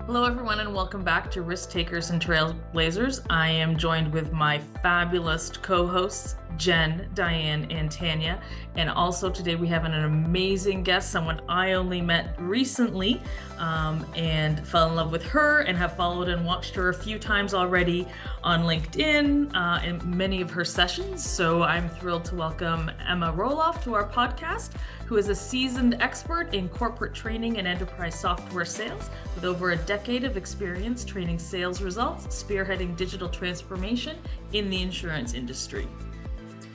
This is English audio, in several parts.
Hello, everyone, and welcome back to Risk Takers and Trailblazers. I am joined with my fabulous co-hosts, Jen, Diane, and Tanya. And also today we have an amazing guest, someone I only met recently and fell in love with her and have followed and watched her a few times already on LinkedIn in many of her sessions. So I'm thrilled to welcome Ema Roloff to our podcast, who is a seasoned expert in corporate training and enterprise software sales with over a decade of experience training sales results, spearheading digital transformation in the insurance industry.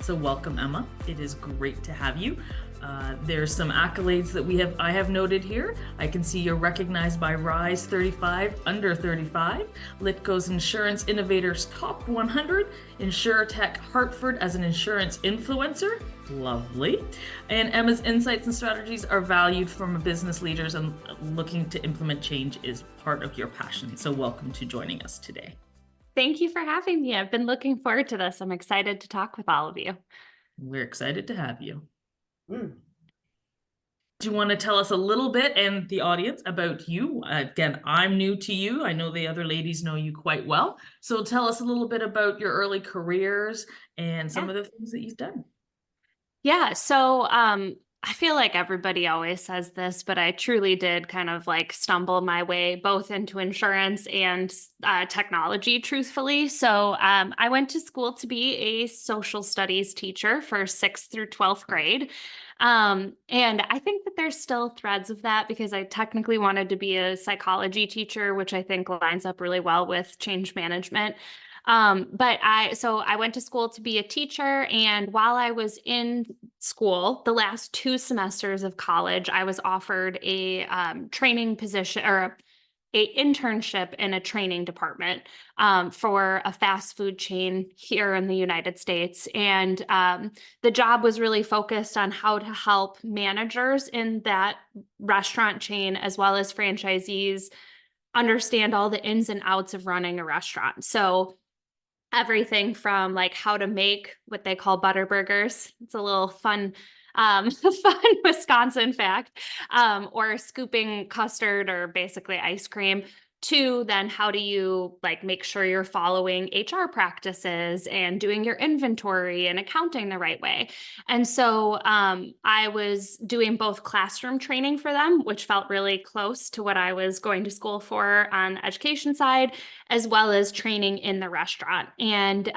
So welcome, Ema. It is great to have you. There's some accolades that I have noted here. I can see you're recognized by Rise 35 Under 35, Litco's Insurance Innovators Top 100, InsurTech Hartford as an insurance influencer. Lovely. And Ema's insights and strategies are valued from business leaders, and looking to implement change is part of your passion. So welcome to joining us today. Thank you for having me. I've been looking forward to this. I'm excited to talk with all of you. We're excited to have you. Do you want to tell us a little bit and the audience about you? Again, I'm new to you. I know the other ladies know you quite well. So tell us a little bit about your early careers and some of the things that you've done. Yeah. So I feel like everybody always says this, but I truly did kind of like stumble my way both into insurance and technology, truthfully. So I went to school to be a social studies teacher for 6th through 12th grade. And I think that there's still threads of that because I technically wanted to be a psychology teacher, which I think lines up really well with change management. But I went to school to be a teacher, and while I was in school, the last 2 semesters of college, I was offered a training position or a internship in a training department for a fast food chain here in the United States. And the job was really focused on how to help managers in that restaurant chain, as well as franchisees, understand all the ins and outs of running a restaurant. So everything from like how to make what they call butter burgers. It's a little fun, fun Wisconsin fact, or scooping custard or basically ice cream, to then how do you like make sure you're following HR practices and doing your inventory and accounting the right way. And so I was doing both classroom training for them, which felt really close to what I was going to school for on the education side, as well as training in the restaurant. And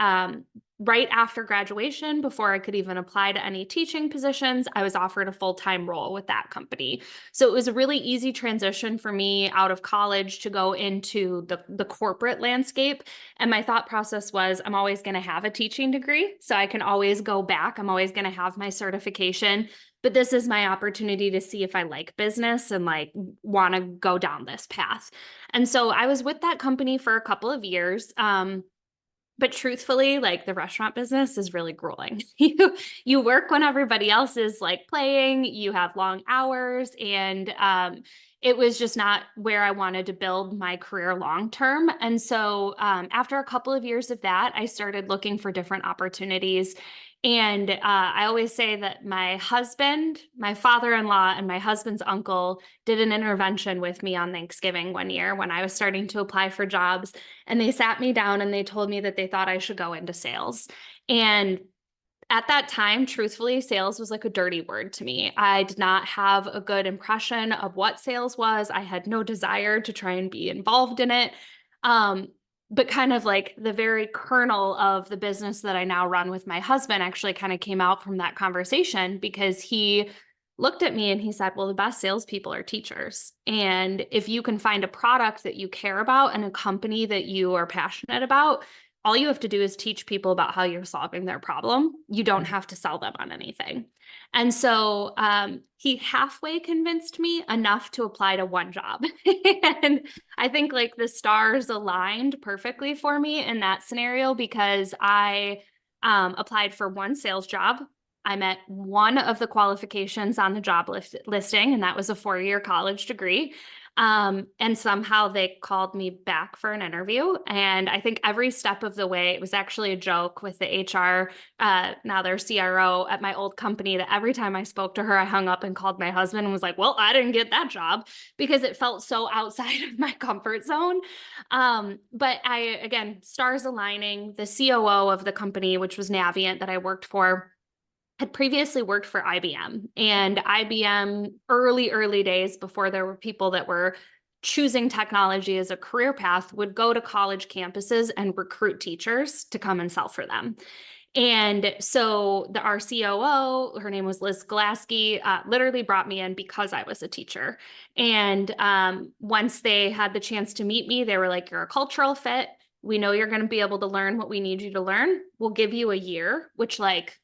right after graduation, before I could even apply to any teaching positions, I was offered a full-time role with that company. So it was a really easy transition for me out of college to go into the corporate landscape. And my thought process was, I'm always going to have a teaching degree, so I can always go back. I'm always going to have my certification. But this is my opportunity to see if I like business and like want to go down this path. And so I was with that company for a couple of years. But truthfully, like the restaurant business is really grueling. You work when everybody else is like playing, you have long hours, and it was just not where I wanted to build my career long term. And so after a couple of years of that, I started looking for different opportunities. And I always say that my husband, my father-in-law, and my husband's uncle did an intervention with me on Thanksgiving one year when I was starting to apply for jobs. And they sat me down and they told me that they thought I should go into sales. And at that time, truthfully, sales was like a dirty word to me. I did not have a good impression of what sales was. I had no desire to try and be involved in it. But kind of like the very kernel of the business that I now run with my husband actually kind of came out from that conversation, because he looked at me and he said, well, the best salespeople are teachers. And if you can find a product that you care about and a company that you are passionate about, all you have to do is teach people about how you're solving their problem. You don't have to sell them on anything. And so he halfway convinced me enough to apply to one job. And I think like the stars aligned perfectly for me in that scenario, because I applied for one sales job. I met one of the qualifications on the job listing, and that was a 4-year college degree. And somehow they called me back for an interview. And I think every step of the way, it was actually a joke with the HR, now their CRO at my old company, that every time I spoke to her, I hung up and called my husband and was like, well, I didn't get that job, because it felt so outside of my comfort zone. But again, stars aligning. The COO of the company, which was Navient that I worked for, had previously worked for IBM, and IBM early days, before there were people that were choosing technology as a career path, would go to college campuses and recruit teachers to come and sell for them. And so our COO, her name was Liz Glasky, literally brought me in because I was a teacher. And once they had the chance to meet me, they were like, you're a cultural fit. We know you're going to be able to learn what we need you to learn. We'll give you a year, which, like,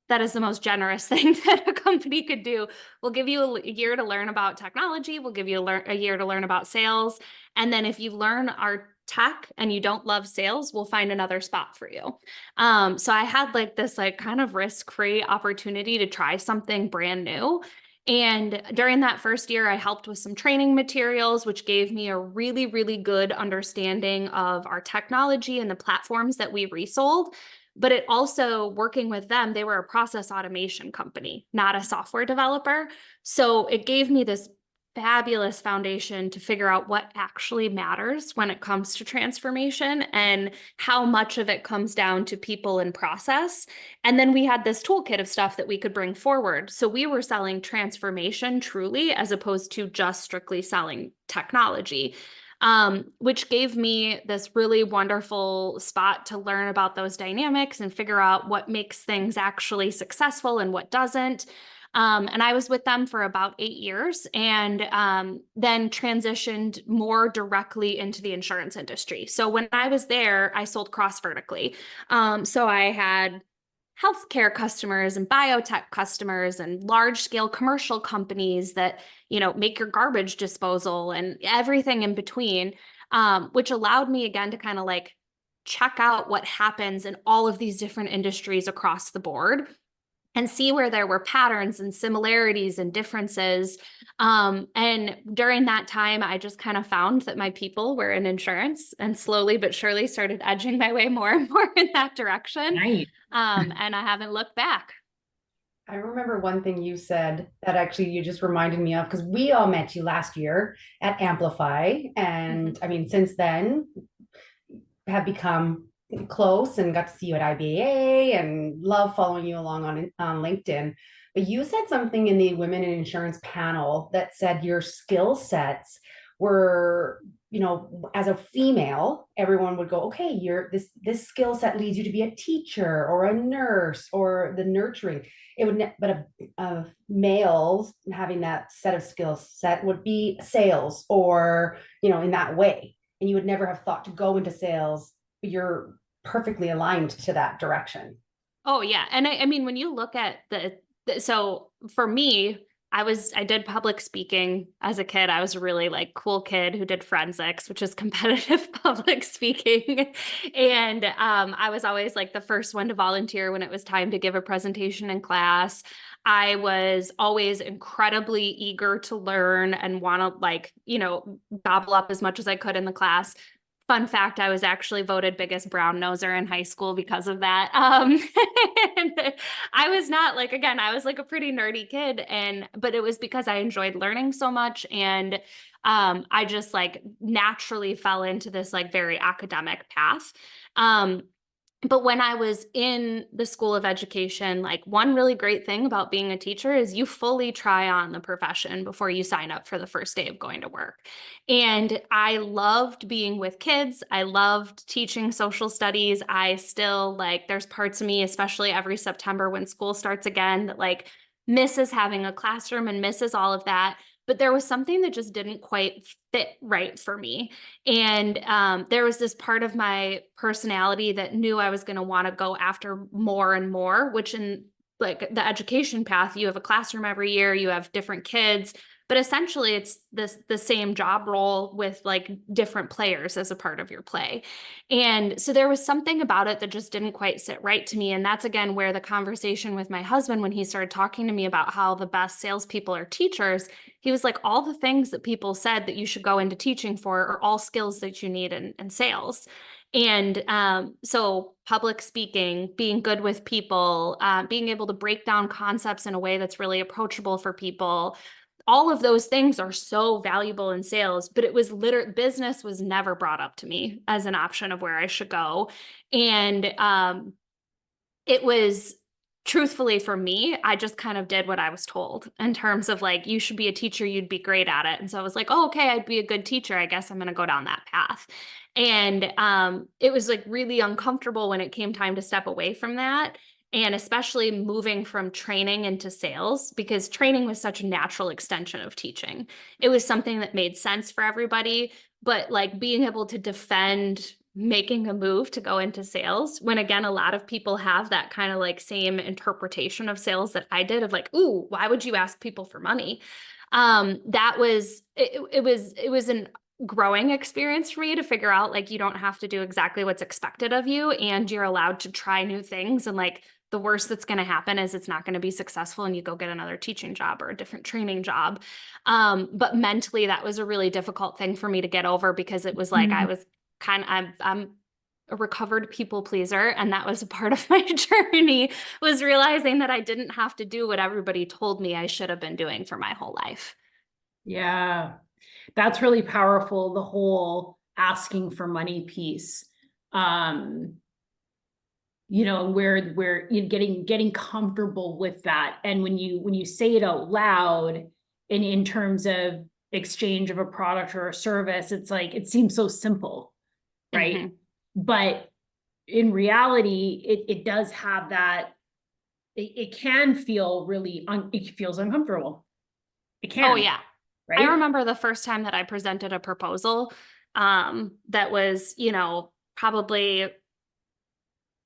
that is the most generous thing that a company could do. We'll give you a year to learn about technology. We'll give you a year to learn about sales. And then if you learn our tech and you don't love sales, we'll find another spot for you. So I had like this like kind of risk-free opportunity to try something brand new. And during that first year, I helped with some training materials, which gave me a really, really good understanding of our technology and the platforms that we resold. But it also, working with them, they were a process automation company, not a software developer. So it gave me this fabulous foundation to figure out what actually matters when it comes to transformation and how much of it comes down to people and process. And then we had this toolkit of stuff that we could bring forward. So we were selling transformation truly, as opposed to just strictly selling technology. Which gave me this really wonderful spot to learn about those dynamics and figure out what makes things actually successful and what doesn't. And I was with them for about 8 years, and then transitioned more directly into the insurance industry. So when I was there, I sold cross vertically. So I had healthcare customers and biotech customers and large scale commercial companies that, make your garbage disposal and everything in between, which allowed me again to kind of like check out what happens in all of these different industries across the board and see where there were patterns and similarities and differences. And during that time, I just kind of found that my people were in insurance, and slowly but surely started edging my way more and more in that direction. Nice. And I haven't looked back. I remember one thing you said that actually you just reminded me of, because we all met you last year at Amplify. And I mean, since then, have become close and got to see you at IBA and love following you along on LinkedIn. But you said something in the Women in Insurance panel that said your skill sets were, as a female, everyone would go, okay, this skill set leads you to be a teacher or a nurse or the nurturing. It would, but a male having that set of skill set would be sales or, in that way. And you would never have thought to go into sales. You're perfectly aligned to that direction. Oh yeah. And I mean, when you look at so for me, I did public speaking as a kid. I was a really like cool kid who did forensics, which is competitive public speaking. And I was always like the first one to volunteer when it was time to give a presentation in class. I was always incredibly eager to learn and want to like, gobble up as much as I could in the class. Fun fact, I was actually voted biggest brown noser in high school because of that. And I was not like, again, I was like a pretty nerdy kid, but it was because I enjoyed learning so much. And I just like naturally fell into this like very academic path. But when I was in the School of Education, like one really great thing about being a teacher is you fully try on the profession before you sign up for the first day of going to work. And I loved being with kids. I loved teaching social studies. I still like, there's parts of me, especially every September when school starts again, that like misses having a classroom and misses all of that. But there was something that just didn't quite fit right for me. And there was this part of my personality that knew I was going to want to go after more and more, which in like the education path, you have a classroom every year, you have different kids, but essentially it's the same job role with like different players as a part of your play. And so there was something about it that just didn't quite sit right to me. And that's again where the conversation with my husband, when he started talking to me about how the best salespeople are teachers, he was like, all the things that people said that you should go into teaching for are all skills that you need in sales. And so public speaking, being good with people, being able to break down concepts in a way that's really approachable for people, all of those things are so valuable in sales, but it was business was never brought up to me as an option of where I should go. And it was truthfully for me, I just kind of did what I was told in terms of like, you should be a teacher, you'd be great at it. And so I was like, oh, okay, I'd be a good teacher. I guess I'm going to go down that path. And it was like really uncomfortable when it came time to step away from that. And especially moving from training into sales, because training was such a natural extension of teaching. It was something that made sense for everybody, but like being able to defend making a move to go into sales, when again, a lot of people have that kind of like same interpretation of sales that I did of like, ooh, why would you ask people for money? That was, it was an growing experience for me to figure out like, you don't have to do exactly what's expected of you, and you're allowed to try new things. And like, the worst that's going to happen is it's not going to be successful and you go get another teaching job or a different training job. But mentally, that was a really difficult thing for me to get over, because it was like, I was I'm a recovered people pleaser. And that was a part of my journey, was realizing that I didn't have to do what everybody told me I should have been doing for my whole life. Yeah, that's really powerful. The whole asking for money piece. You know, where you're getting comfortable with that. And when you say it out loud in terms of exchange of a product or a service, it's like, it seems so simple, right? Mm-hmm. But in reality, it does have that, it can feel really, it feels uncomfortable. It can. Oh yeah. Right? I remember the first time that I presented a proposal, that was, you know, probably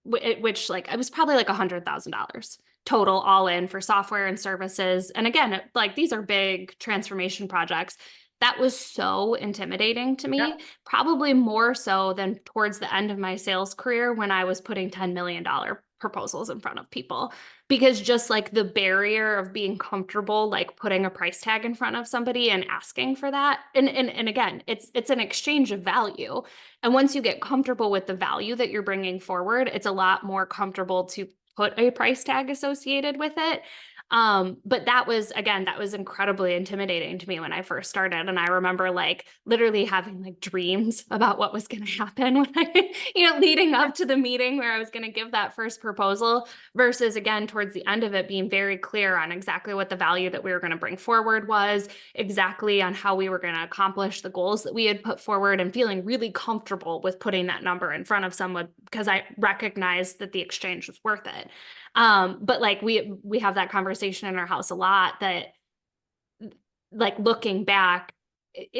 which like it was probably like $100,000 total all in for software and services. And again, like these are big transformation projects. That was so intimidating to me, Yeah. probably more so than towards the end of my sales career when I was putting $10 million proposals in front of people, because just like the barrier of being comfortable, like putting a price tag in front of somebody and asking for that. And again, it's an exchange of value. And once you get comfortable with the value that you're bringing forward, it's a lot more comfortable to put a price tag associated with it. But that was incredibly intimidating to me when I first started. And I remember like literally having like dreams about what was going to happen when I, leading up to the meeting where I was going to give that first proposal, versus again, towards the end of it, being very clear on exactly what the value that we were going to bring forward was, exactly on how we were going to accomplish the goals that we had put forward, and feeling really comfortable with putting that number in front of someone because I recognized that the exchange was worth it. But like we have that conversation in our house a lot, that like looking back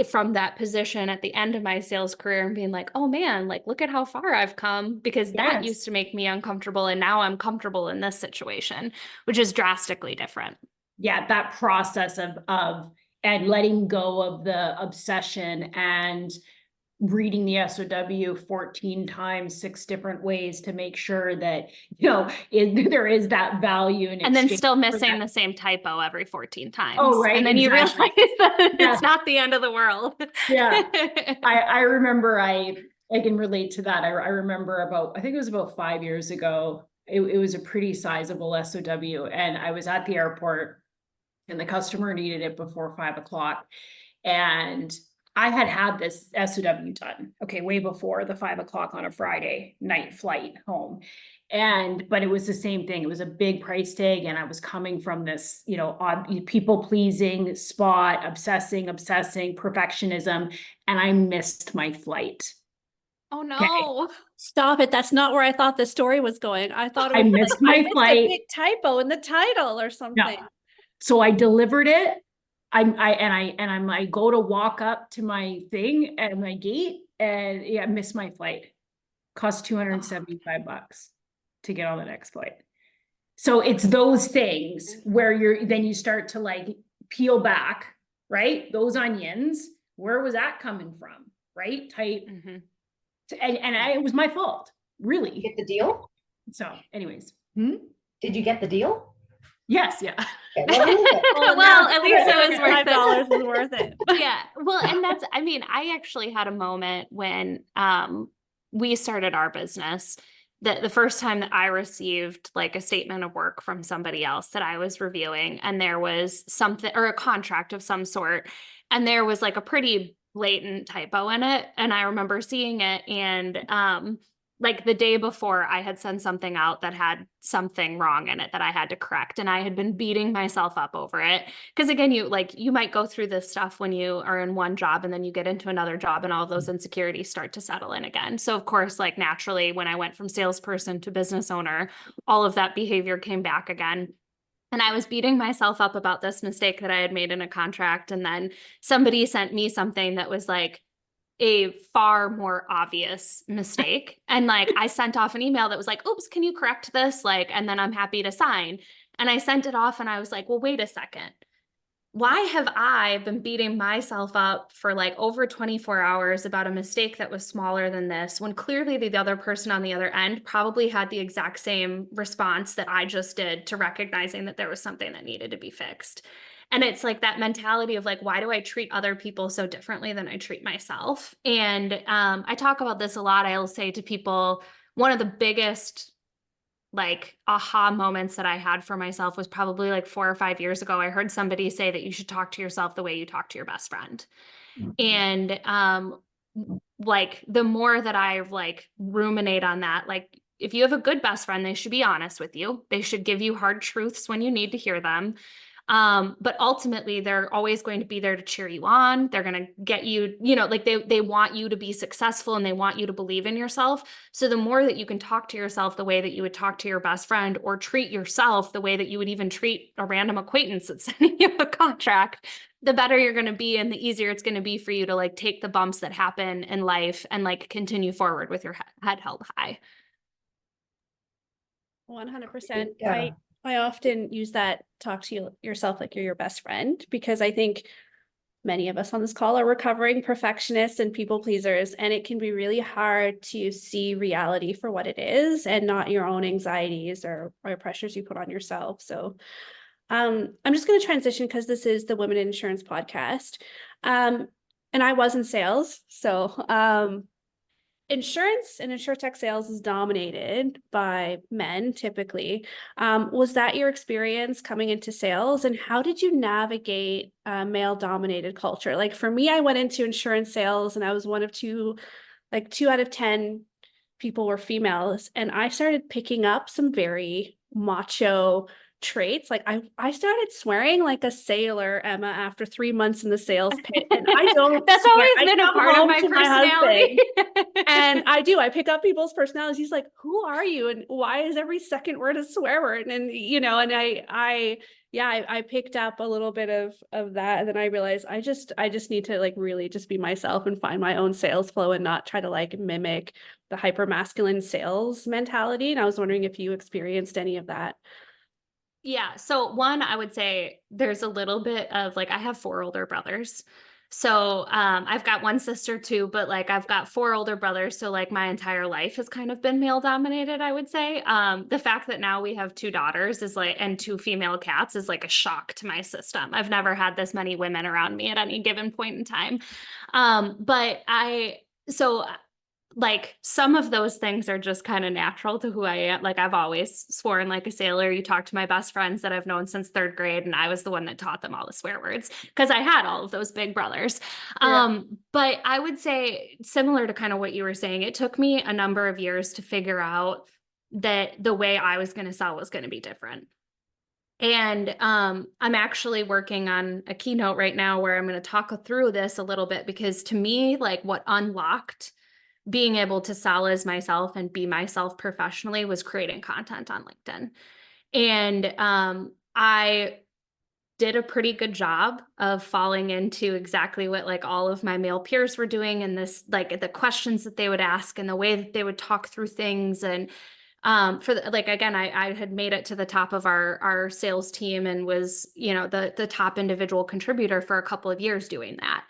from that position at the end of my sales career and being like, oh man, like look at how far I've come, because that used to make me uncomfortable. And now I'm comfortable in this situation, which is drastically different. Yeah. That process of and letting go of the obsession and reading the SOW 14 times, 6 different ways to make sure that, there is that value. And then still missing the same typo every 14 times. Oh, right. And then exactly. you realize that it's not the end of the world. Yeah. I remember, I can relate to that. I remember I think it was about 5 years ago. It was a pretty sizable SOW, and I was at the airport and the customer needed it before 5 o'clock. And I had this SOW done, okay, way before the 5 o'clock on a Friday night flight home. But it was the same thing. It was a big price tag. And I was coming from this, odd people pleasing spot, obsessing, perfectionism. And I missed my flight. Oh no. Okay. Stop it. That's not where I thought the story was going. I thought it was I missed my flight. a big typo in the title or something. No. So I delivered it. I go to walk up to my thing at my gate, and I missed my flight. Cost $275 to get on the next flight. So it's those things where you start to like peel back right? Those onions, where was that coming from? Right? Type. Mhm. It was my fault, really. Get the deal? So anyways. Did you get the deal? Yes. Yeah. Okay, well, Well, at least it was worth $5 it. was worth it. Yeah. Well, and that's, I mean, I actually had a moment when we started our business, that the first time that I received like a statement of work from somebody else that I was reviewing, and there was something, or a contract of some sort, and there was like a pretty blatant typo in it. And I remember seeing it, and like the day before, I had sent something out that had something wrong in it that I had to correct, and I had been beating myself up over it. Because again, you might go through this stuff when you are in one job, and then you get into another job, and all of those insecurities start to settle in again. So of course, like naturally, when I went from salesperson to business owner, all of that behavior came back again. And I was beating myself up about this mistake that I had made in a contract. And then somebody sent me something that was like a far more obvious mistake. And like, I sent off an email that was like, oops, can you correct this? Like, and then I'm happy to sign. And I sent it off, and I was like, well, wait a second. Why have I been beating myself up for like over 24 hours about a mistake that was smaller than this, when clearly the other person on the other end probably had the exact same response that I just did to recognizing that there was something that needed to be fixed? And it's like that mentality of like, why do I treat other people so differently than I treat myself? And I talk about this a lot. I'll say to people, one of the biggest like aha moments that I had for myself was probably like 4 or 5 years ago. I heard somebody say that you should talk to yourself the way you talk to your best friend. And like the more that I like ruminate on that, like if you have a good best friend, they should be honest with you. They should give you hard truths when you need to hear them. But ultimately they're always going to be there to cheer you on. They're going to get you, like they want you to be successful, and they want you to believe in yourself. So the more that you can talk to yourself the way that you would talk to your best friend, or treat yourself the way that you would even treat a random acquaintance that's sending you a contract, the better you're going to be, and the easier it's going to be for you to like take the bumps that happen in life and like continue forward with your head held high. 100%. Yeah. I often use that talk to yourself like you're your best friend, because I think many of us on this call are recovering perfectionists and people pleasers, and it can be really hard to see reality for what it is and not your own anxieties or pressures you put on yourself. So I'm just going to transition, because this is the Women in Insurance podcast. And I was in sales. So insurance and insurtech sales is dominated by men typically. Was that your experience coming into sales, and how did you navigate male dominated culture? Like for me, I went into insurance sales, and I was one of two out of 10 people were females, and I started picking up some very macho traits. Like I started swearing like a sailor, Emma, after 3 months in the sales pit. And I don't That's swear. always I been a come part of home my to personality. husband, and I pick up people's personalities. He's like, who are you? And why is every second word a swear word? And and I picked up a little bit of that. And then I realized I just need to like really just be myself and find my own sales flow, and not try to like mimic the hyper masculine sales mentality. And I was wondering if you experienced any of that. Yeah. So one, I would say there's a little bit of like, I have 4 older brothers. So I've got one sister too, but like I've got 4 older brothers. So like my entire life has kind of been male dominated, I would say. The fact that now we have 2 daughters is like, and 2 female cats is like a shock to my system. I've never had this many women around me at any given point in time. So like some of those things are just kind of natural to who I am. Like I've always sworn like a sailor. You talk to my best friends that I've known since 3rd grade, and I was the one that taught them all the swear words because I had all of those big brothers. Yeah. But I would say, similar to kind of what you were saying, it took me a number of years to figure out that the way I was going to sell was going to be different. And I'm actually working on a keynote right now where I'm going to talk through this a little bit, because to me, like what unlocked being able to sell as myself and be myself professionally was creating content on LinkedIn. And I did a pretty good job of falling into exactly what like all of my male peers were doing, and this like the questions that they would ask and the way that they would talk through things. And like, again, I had made it to the top of our sales team and was, the top individual contributor for a couple of years doing that.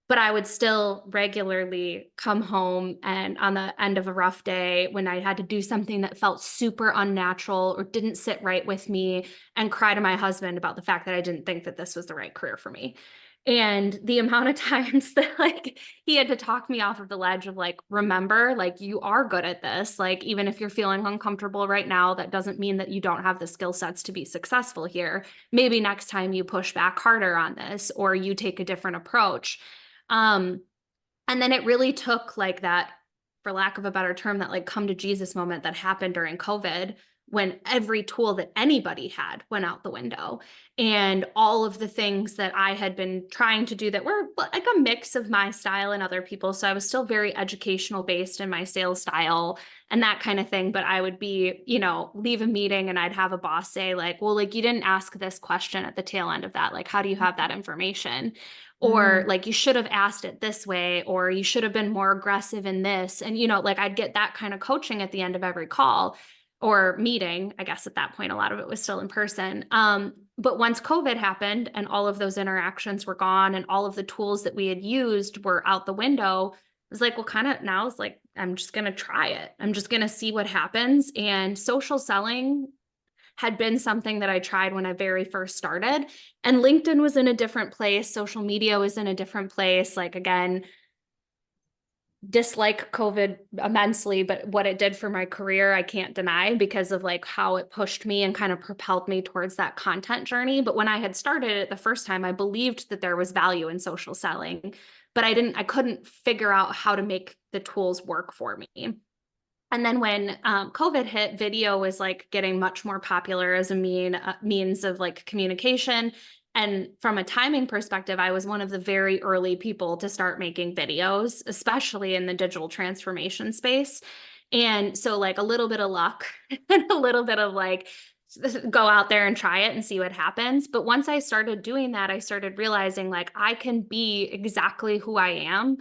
But I would still regularly come home and on the end of a rough day when I had to do something that felt super unnatural or didn't sit right with me, and cry to my husband about the fact that I didn't think that this was the right career for me. And the amount of times that like he had to talk me off of the ledge of like, remember, like, you are good at this. Like, even if you're feeling uncomfortable right now, that doesn't mean that you don't have the skill sets to be successful here. Maybe next time you push back harder on this, or you take a different approach. And then it really took like that, for lack of a better term, that like come to Jesus moment that happened during COVID, when every tool that anybody had went out the window, and all of the things that I had been trying to do that were like a mix of my style and other people. So I was still very educational based in my sales style and that kind of thing. But I would be, leave a meeting and I'd have a boss say like, well, like, you didn't ask this question at the tail end of that. Like, how do you have that information? Or like, you should have asked it this way, or you should have been more aggressive in this. And, like, I'd get that kind of coaching at the end of every call or meeting. I guess at that point, a lot of it was still in person. But once COVID happened and all of those interactions were gone and all of the tools that we had used were out the window, it was like, well, kind of now it's like, I'm just going to try it. I'm just going to see what happens. And social selling had been something that I tried when I very first started. And LinkedIn was in a different place. Social media was in a different place. Like, again, dislike COVID immensely, but what it did for my career, I can't deny, because of like how it pushed me and kind of propelled me towards that content journey. But when I had started it the first time, I believed that there was value in social selling, but I couldn't figure out how to make the tools work for me. And then when COVID hit, video was like getting much more popular as a means of like communication. And from a timing perspective, I was one of the very early people to start making videos, especially in the digital transformation space. And so like a little bit of luck and a little bit of like, go out there and try it and see what happens. But once I started doing that, I started realizing like I can be exactly who I am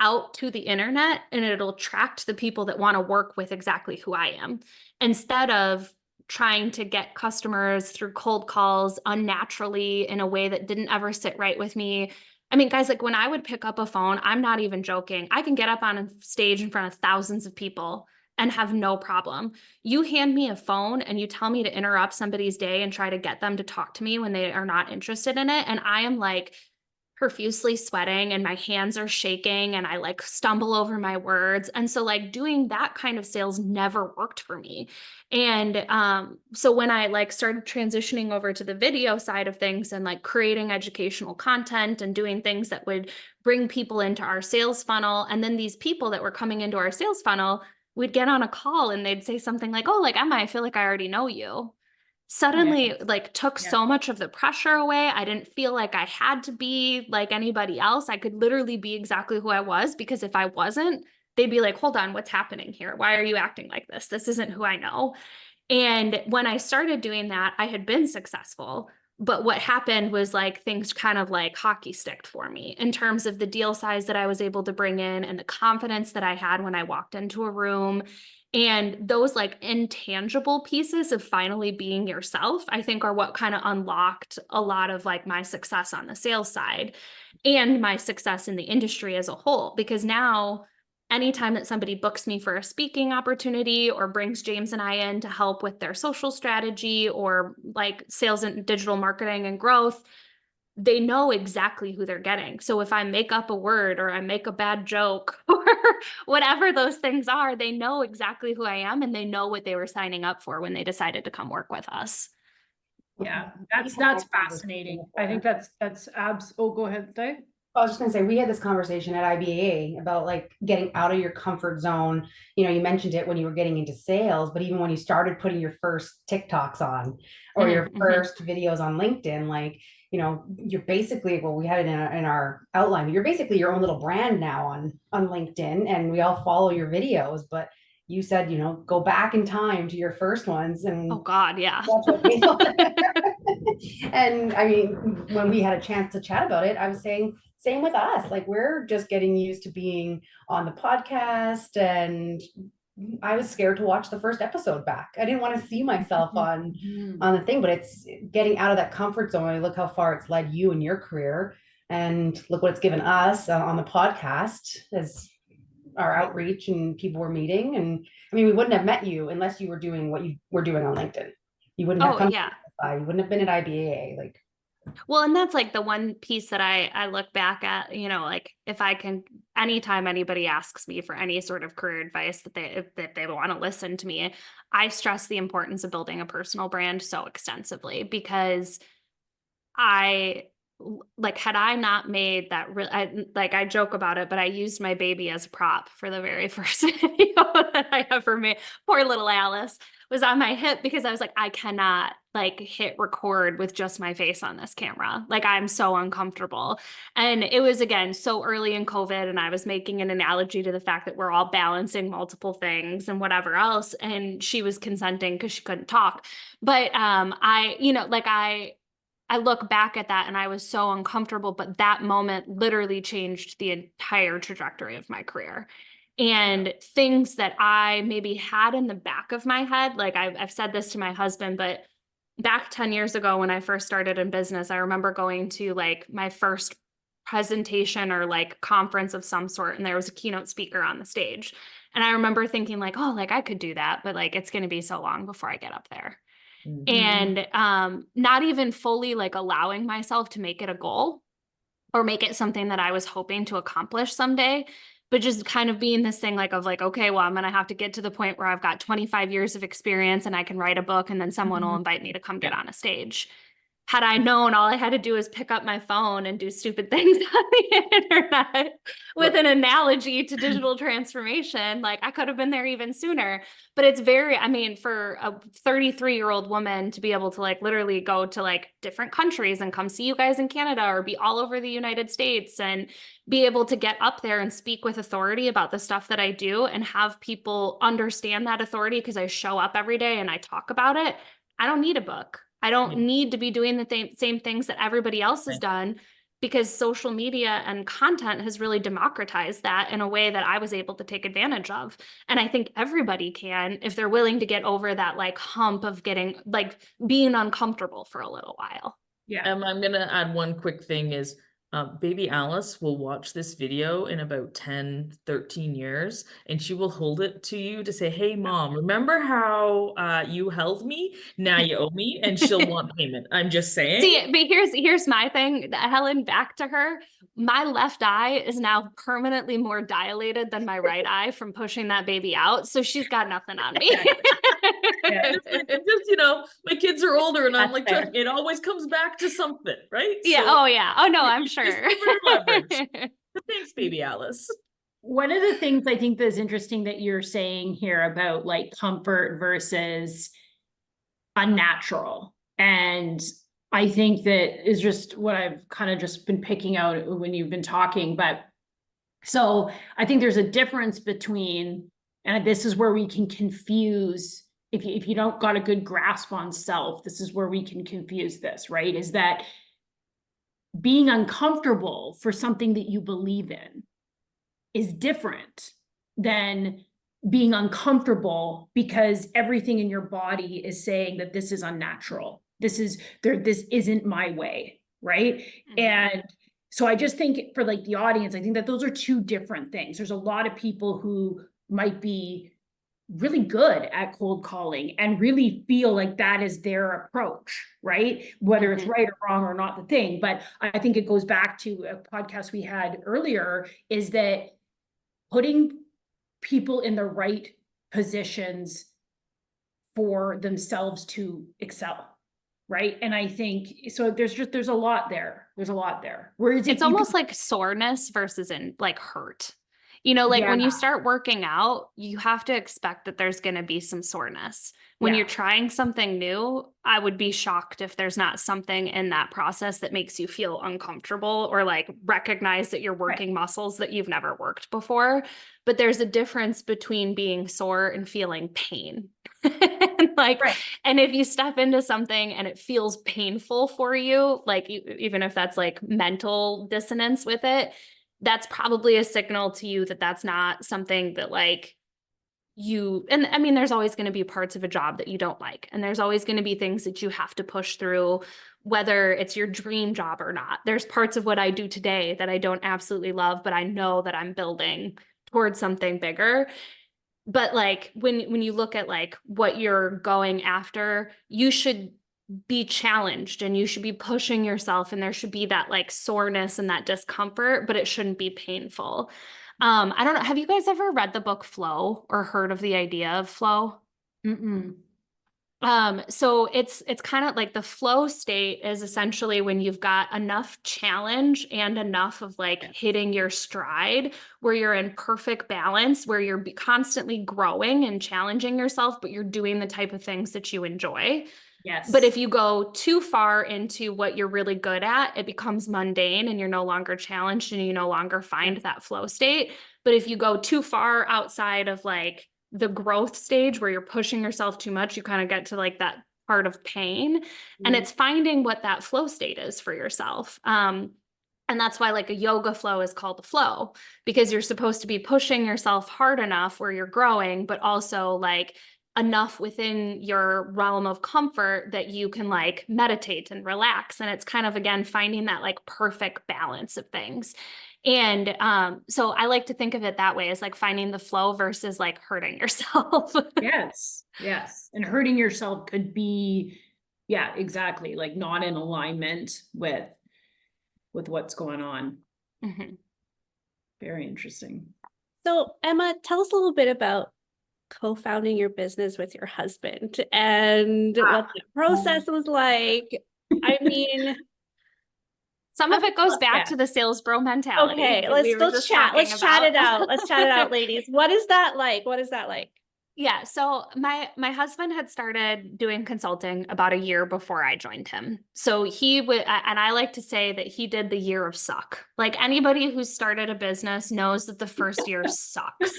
out to the internet, and it'll attract the people that want to work with exactly who I am, instead of trying to get customers through cold calls unnaturally in a way that didn't ever sit right with me. I mean, guys, like when I would pick up a phone, I'm not even joking, I can get up on a stage in front of thousands of people and have no problem. You hand me a phone and you tell me to interrupt somebody's day and try to get them to talk to me when they are not interested in it, and I am like profusely sweating and my hands are shaking and I like stumble over my words. And so like doing that kind of sales never worked for me. And so when I like started transitioning over to the video side of things and like creating educational content and doing things that would bring people into our sales funnel, and then these people that were coming into our sales funnel, we'd get on a call and they'd say something like, oh, like, Emma, I feel like I already know you. Suddenly like took so much of the pressure away. I didn't feel like I had to be like anybody else. I could literally be exactly who I was, because if I wasn't, they'd be like, hold on, what's happening here? Why are you acting like this? This isn't who I know. And when I started doing that, I had been successful. But what happened was like things kind of like hockey sticked for me in terms of the deal size that I was able to bring in and the confidence that I had when I walked into a room. And those like intangible pieces of finally being yourself, I think, are what kind of unlocked a lot of like my success on the sales side and my success in the industry as a whole. Because now, anytime that somebody books me for a speaking opportunity or brings James and I in to help with their social strategy or like sales and digital marketing and growth, they know exactly who they're getting. So if I make up a word or I make a bad joke or whatever those things are, they know exactly who I am and they know what they were signing up for when they decided to come work with us. Yeah, that's fascinating. I think that's oh, go ahead, Dave. I was just gonna say, we had this conversation at IBA about like getting out of your comfort zone. You mentioned it when you were getting into sales, but even when you started putting your first TikToks on or your first videos on LinkedIn, like, you're basically, well, we had it in our outline, you're basically your own little brand now on LinkedIn, and we all follow your videos. But you said, go back in time to your first ones and oh God, yeah. And I mean, when we had a chance to chat about it, I was saying, same with us. Like, we're just getting used to being on the podcast and I was scared to watch the first episode back. I didn't want to see myself on Mhm. the thing, but it's getting out of that comfort zone. And look how far it's led you in your career, and look what it's given us on the podcast as our outreach and people we're meeting. And I mean, we wouldn't have met you unless you were doing what you were doing on LinkedIn. You wouldn't have Oh, come to yeah. Amplify. You wouldn't have been at IBAA. Like, Well, and that's like the one piece that I look back at, like if I can, anytime anybody asks me for any sort of career advice that they want to listen to me, I stress the importance of building a personal brand so extensively because I like had I not made that I joke about it, but I used my baby as a prop for the very first video that I ever made. Poor little Alice was on my hip because I was like, I cannot like hit record with just my face on this camera. Like I'm so uncomfortable. And it was again so early in COVID, and I was making an analogy to the fact that we're all balancing multiple things and whatever else. And she was consenting because she couldn't talk. But I look back at that and I was so uncomfortable, but that moment literally changed the entire trajectory of my career. And things that I maybe had in the back of my head, like I've said this to my husband, but back 10 years ago when I first started in business, I remember going to like my first presentation or like conference of some sort, and there was a keynote speaker on the stage. And I remember thinking like, oh, like I could do that, but like it's going to be so long before I get up there. And not even fully like allowing myself to make it a goal or make it something that I was hoping to accomplish someday, but just kind of being this thing like okay, well, I'm going to have to get to the point where I've got 25 years of experience and I can write a book, and then someone will invite me to come get on a stage. Had I known, all I had to do is pick up my phone and do stupid things on the internet with an analogy to digital transformation. Like I could have been there even sooner. But it's for a 33-year-old woman to be able to like literally go to like different countries and come see you guys in Canada or be all over the United States and be able to get up there and speak with authority about the stuff that I do and have people understand that authority because I show up every day and I talk about it. I don't need a book. I don't need to be doing the same things that everybody else has done, because social media and content has really democratized that in a way that I was able to take advantage of. And I think everybody can, if they're willing to get over that like hump of getting like being uncomfortable for a little while. Yeah. I'm gonna add one quick thing is baby Alice will watch this video in about 10, 13 years, and she will hold it to you to say, hey mom, remember how you held me? Now you owe me, and she'll want payment. I'm just saying. See, but here's my thing, Helen, back to her. My left eye is now permanently more dilated than my right eye from pushing that baby out. So she's got nothing on me. My kids are older, and I'm That's like, fair. it always comes back to something, right? Yeah. So, Oh yeah. Oh no, I'm sure. just give her leverage. Thanks, baby Alice. One of the things I think that's interesting that you're saying here about like comfort versus unnatural. And I think that is just what I've kind of just been picking out when you've been talking. But so I think there's a difference between, and this is where we can confuse, if you don't got a good grasp on self, this is where we can confuse this, right? Is that being uncomfortable for something that you believe in is different than being uncomfortable because everything in your body is saying that this is unnatural. This isn't my way, right? And so I just think for like the audience, I think that those are two different things. There's a lot of people who might be really good at cold calling and really feel like that is their approach, right? Whether it's right or wrong or not the thing. But I think it goes back to a podcast we had earlier, is that putting people in the right positions for themselves to excel. Right. And I think so there's a lot there. There's a lot there. Whereas it's almost like soreness versus in like hurt. Like when you start working out, you have to expect that there's going to be some soreness. When you're trying something new, I would be shocked if there's not something in that process that makes you feel uncomfortable or like recognize that you're working muscles that you've never worked before. But there's a difference between being sore and feeling pain. And if you step into something and it feels painful for you, like even if that's like mental dissonance with it, that's probably a signal to you that that's not something that like and I mean, there's always going to be parts of a job that you don't like, and there's always going to be things that you have to push through, whether it's your dream job or not. There's parts of what I do today that I don't absolutely love, but I know that I'm building towards something bigger. But like when you look at like what you're going after, you should be challenged and you should be pushing yourself, and there should be that like soreness and that discomfort, but it shouldn't be painful. I don't know. Have you guys ever read the book Flow or heard of the idea of flow? Mm-mm. So it's kind of like the flow state is essentially when you've got enough challenge and enough of like hitting your stride where you're in perfect balance, where you're constantly growing and challenging yourself, but you're doing the type of things that you enjoy. Yes. But if you go too far into what you're really good at, it becomes mundane and you're no longer challenged and you no longer find that flow state. But if you go too far outside of like the growth stage where you're pushing yourself too much, you kind of get to like that part of pain. And it's finding what that flow state is for yourself. And that's why like a yoga flow is called a flow, because you're supposed to be pushing yourself hard enough where you're growing, but also like enough within your realm of comfort that you can like meditate and relax. And it's kind of, again, finding that like perfect balance of things. And so I like to think of it that way, as like finding the flow versus like hurting yourself. Yes. Yes. And hurting yourself could be, yeah, exactly. Like not in alignment with what's going on. Mhm. Very interesting. So, Emma, tell us a little bit about co-founding your business with your husband and what the process was like. I mean, Some of it goes back yeah. to the sales bro mentality. Okay, that we were let's just chat. talking Let's chat it about. out. Let's chat it out, ladies. What is that like? What is that like? Yeah, so my husband had started doing consulting about a year before I joined him. So he would, and I like to say that he did the year of suck. Like anybody who's started a business knows that the first year sucks.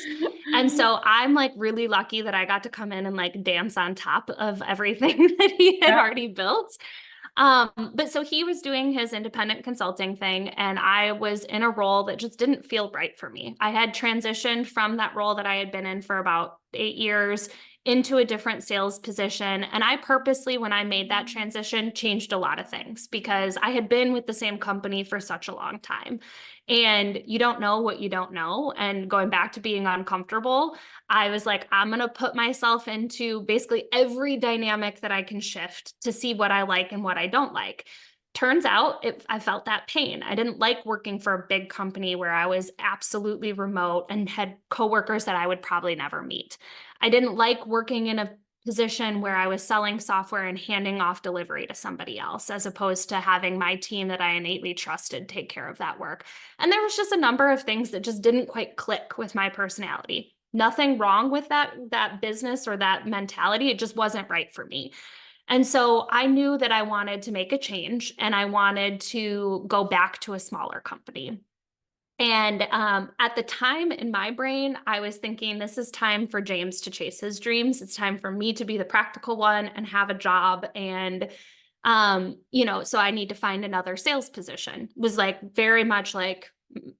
And so I'm like really lucky that I got to come in and like dance on top of everything that he had already built. But so he was doing his independent consulting thing, and I was in a role that just didn't feel right for me. I had transitioned from that role that I had been in for about 8 years into a different sales position. And I purposely, when I made that transition, changed a lot of things because I had been with the same company for such a long time. And you don't know what you don't know. And going back to being uncomfortable, I was like, I'm going to put myself into basically every dynamic that I can shift to see what I like and what I don't like. Turns out I felt that pain. I didn't like working for a big company where I was absolutely remote and had coworkers that I would probably never meet. I didn't like working in a position where I was selling software and handing off delivery to somebody else, as opposed to having my team that I innately trusted take care of that work. And there was just a number of things that just didn't quite click with my personality. Nothing wrong with that business or that mentality. It just wasn't right for me. And so I knew that I wanted to make a change and I wanted to go back to a smaller company. And at the time in my brain, I was thinking, this is time for James to chase his dreams. It's time for me to be the practical one and have a job. And, so I need to find another sales position. It was like very much like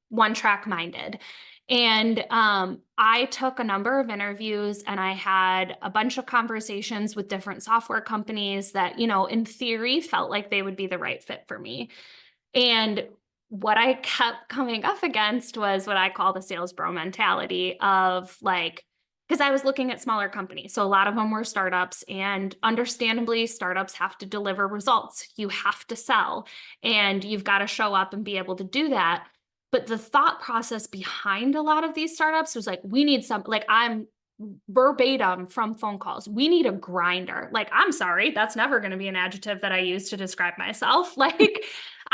one track minded. And I took a number of interviews and I had a bunch of conversations with different software companies that, in theory felt like they would be the right fit for me. And what I kept coming up against was what I call the sales bro mentality of like, because I was looking at smaller companies. So a lot of them were startups, and understandably, startups have to deliver results. You have to sell and you've got to show up and be able to do that. But the thought process behind a lot of these startups was like, we need I'm verbatim from phone calls. We need a grinder. Like, I'm sorry, that's never going to be an adjective that I use to describe myself. Like,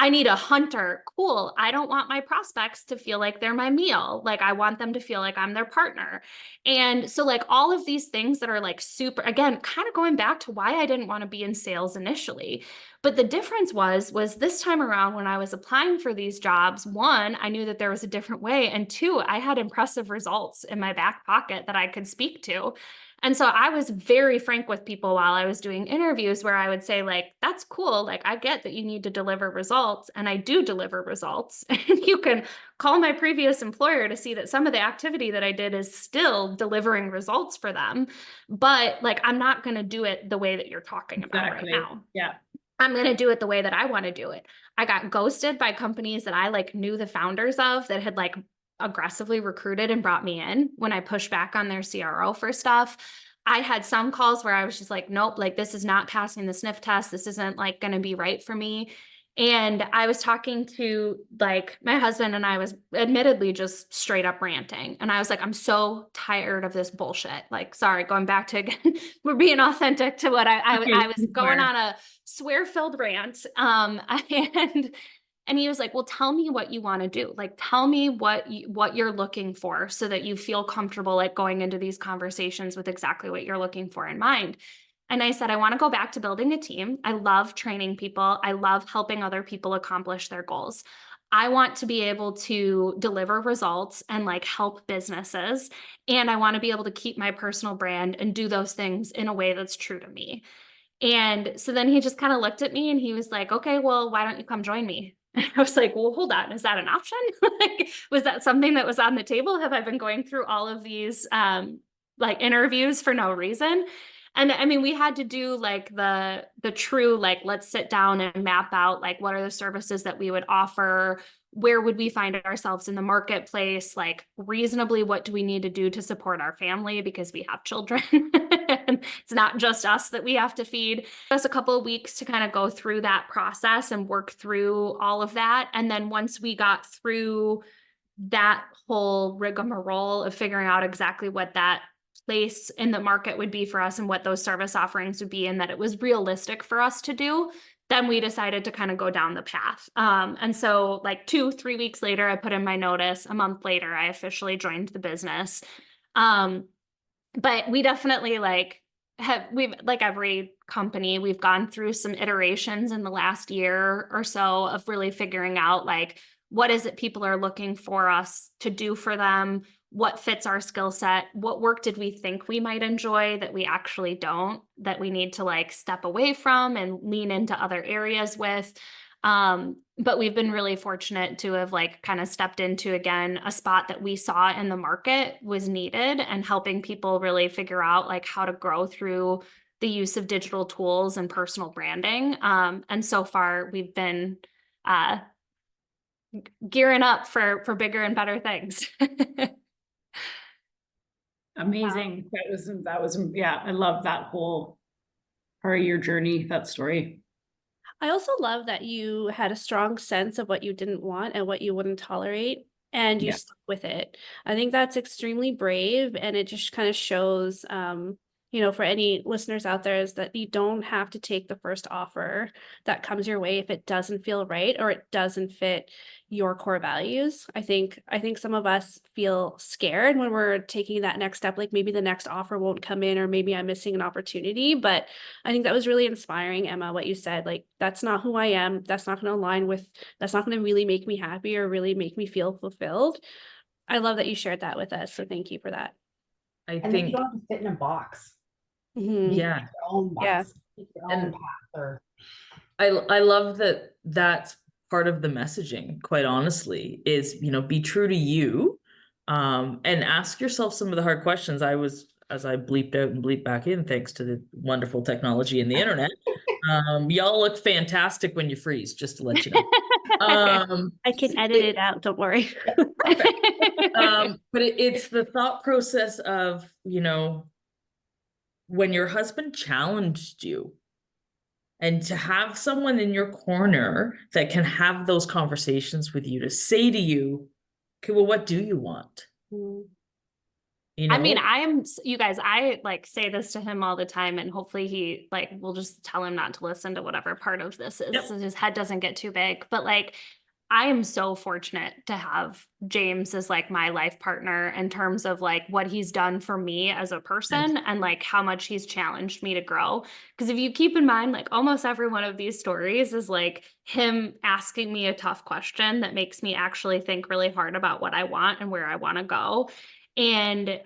I need a hunter. Cool. I don't want my prospects to feel like they're my meal. Like, I want them to feel like I'm their partner. And so like all of these things that are like super, again, kind of going back to why I didn't want to be in sales initially. But the difference was this time around when I was applying for these jobs, one, I knew that there was a different way. And two, I had impressive results in my back pocket that I could speak to. And so I was very frank with people while I was doing interviews where I would say, like, that's cool. Like, I get that you need to deliver results, and I do deliver results. And you can call my previous employer to see that some of the activity that I did is still delivering results for them. But like, I'm not going to do it the way that you're talking about right now. Yeah. I'm going to do it the way that I want to do it. I got ghosted by companies that I like knew the founders of that had like aggressively recruited and brought me in when I pushed back on their CRO for stuff. I had some calls where I was just like, nope, like this is not passing the sniff test. This isn't like going to be right for me. And I was talking to like my husband, and I was admittedly just straight up ranting. And I was like, I'm so tired of this bullshit. Like, sorry, going back to again, we're being authentic to what I was going on a swear-filled rant. And he was like, well, tell me what you want to do. Like, tell me what you're looking for so that you feel comfortable like going into these conversations with exactly what you're looking for in mind. And I said, I want to go back to building a team. I love training people. I love helping other people accomplish their goals. I want to be able to deliver results and like help businesses. And I want to be able to keep my personal brand and do those things in a way that's true to me. And so then he just kind of looked at me and he was like, okay, well, why don't you come join me? And I was like, well, hold on. Is that an option? Like, was that something that was on the table? Have I been going through all of these like interviews for no reason? And I mean, we had to do like the true, like, let's sit down and map out like what are the services that we would offer? Where would we find ourselves in the marketplace? Like reasonably, what do we need to do to support our family because we have children? And it's not just us that we have to feed. Us a couple of weeks to kind of go through that process and work through all of that. And then once we got through that whole rigmarole of figuring out exactly what that place in the market would be for us and what those service offerings would be, and that it was realistic for us to do, then we decided to kind of go down the path. And so like 2-3 weeks later, I put in my notice. A month later, I officially joined the business. But we definitely we've like every company, we've gone through some iterations in the last year or so of really figuring out like, what is it people are looking for us to do for them? What fits our skill set? What work did we think we might enjoy that we actually don't, that we need to like step away from and lean into other areas with? But we've been really fortunate to have like kind of stepped into, again, a spot that we saw in the market was needed, and helping people really figure out like how to grow through the use of digital tools and personal branding. And so far we've been gearing up for bigger and better things. Amazing. That was, yeah, I love that whole part of your journey, that story. I also love that you had a strong sense of what you didn't want and what you wouldn't tolerate, and you stuck with it. I think that's extremely brave, and it just kind of shows, for any listeners out there, is that you don't have to take the first offer that comes your way if it doesn't feel right or it doesn't fit your core values. I think some of us feel scared when we're taking that next step, like maybe the next offer won't come in, or maybe I'm missing an opportunity. But I think that was really inspiring, Emma, what you said. Like, that's not who I am. That's not going to align with, that's not going to really make me happy or really make me feel fulfilled. I love that you shared that with us. So thank you for that. And then you don't have to fit in a box. Mm-hmm. Yeah. Your own box. Yeah. Your own path. Or... I love that that's part of the messaging, quite honestly, is, be true to you, and ask yourself some of the hard questions. As I bleeped out and bleeped back in, thanks to the wonderful technology and the internet, y'all look fantastic when you freeze, just to let you know. I can edit it out, don't worry. But it's the thought process of, when your husband challenged you, and to have someone in your corner that can have those conversations with you, to say to you, okay, well, what do you want? I mean, you guys, I like say this to him all the time, and hopefully he like, we'll just tell him not to listen to whatever part of this is, so his head doesn't get too big. But like, I am so fortunate to have James as like my life partner in terms of like what he's done for me as a person, and like how much he's challenged me to grow. Because if you keep in mind, like almost every one of these stories is like him asking me a tough question that makes me actually think really hard about what I want and where I want to go. And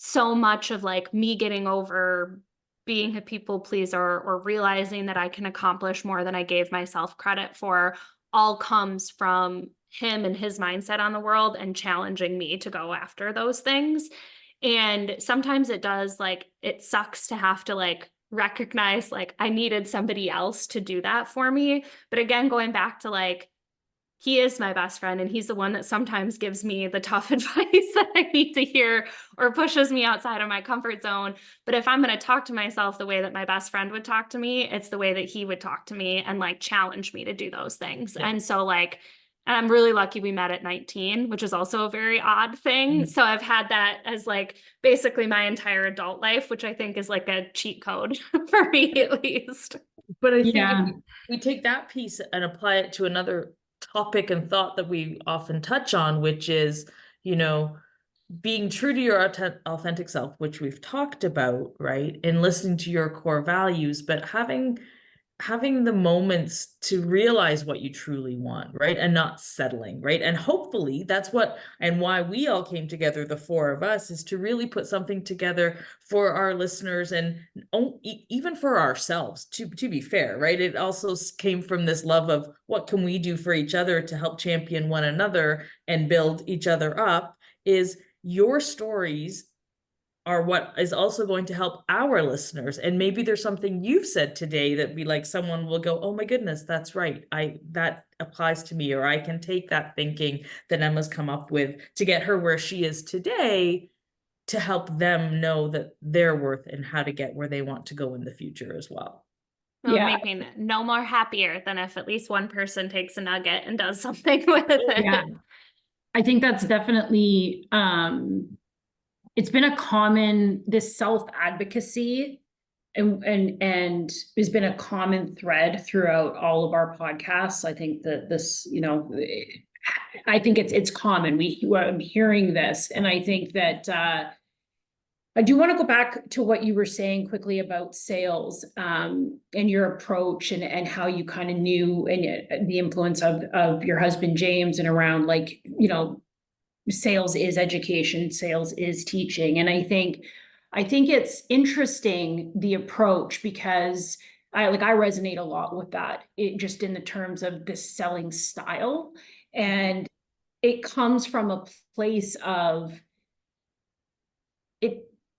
so much of like me getting over being a people pleaser or realizing that I can accomplish more than I gave myself credit for all comes from him and his mindset on the world and challenging me to go after those things. And sometimes it does, like, it sucks to have to like recognize like I needed somebody else to do that for me. But again, going back to like, he is my best friend and he's the one that sometimes gives me the tough advice that I need to hear or pushes me outside of my comfort zone. But if I'm going to talk to myself the way that my best friend would talk to me, it's the way that he would talk to me and like challenge me to do those things. Yeah. And so like, and I'm really lucky we met at 19, which is also a very odd thing. So I've had that as like basically my entire adult life, which I think is like a cheat code for me at least. But I think Yeah. if we take that piece and apply it to another topic and thought that we often touch on, which is, you know, being true to your authentic self, which we've talked about, right? And listening to your core values, but having the moments to realize what you truly want, right? And not settling, right? And hopefully that's what, and why we all came together, the four of us, is to really put something together for our listeners and even for ourselves, to be fair, right? It also came from this love of what can we do for each other to help champion one another and build each other up. Is your stories are what is also going to help our listeners. And maybe there's something you've said today that be like, someone will go, oh my goodness, that's right. That applies to me, or I can take that thinking that Emma's come up with to get her where she is today, to help them know that they're worth and how to get where they want to go in the future as well. It'll make me no more happier than if at least one person takes a nugget and does something with it. Yeah. I think that's definitely, it's been a common, this self-advocacy and has been a common thread throughout all of our podcasts. I think that this, you know, I think it's common. I'm hearing this, and I think that, I do want to go back to what you were saying quickly about sales, and your approach and how you kind of knew and the influence of your husband, James, and around like, you know, sales is education, sales is teaching. And I think it's interesting, the approach, because I resonate a lot with that. It just in the terms of the selling style. And it comes from a place of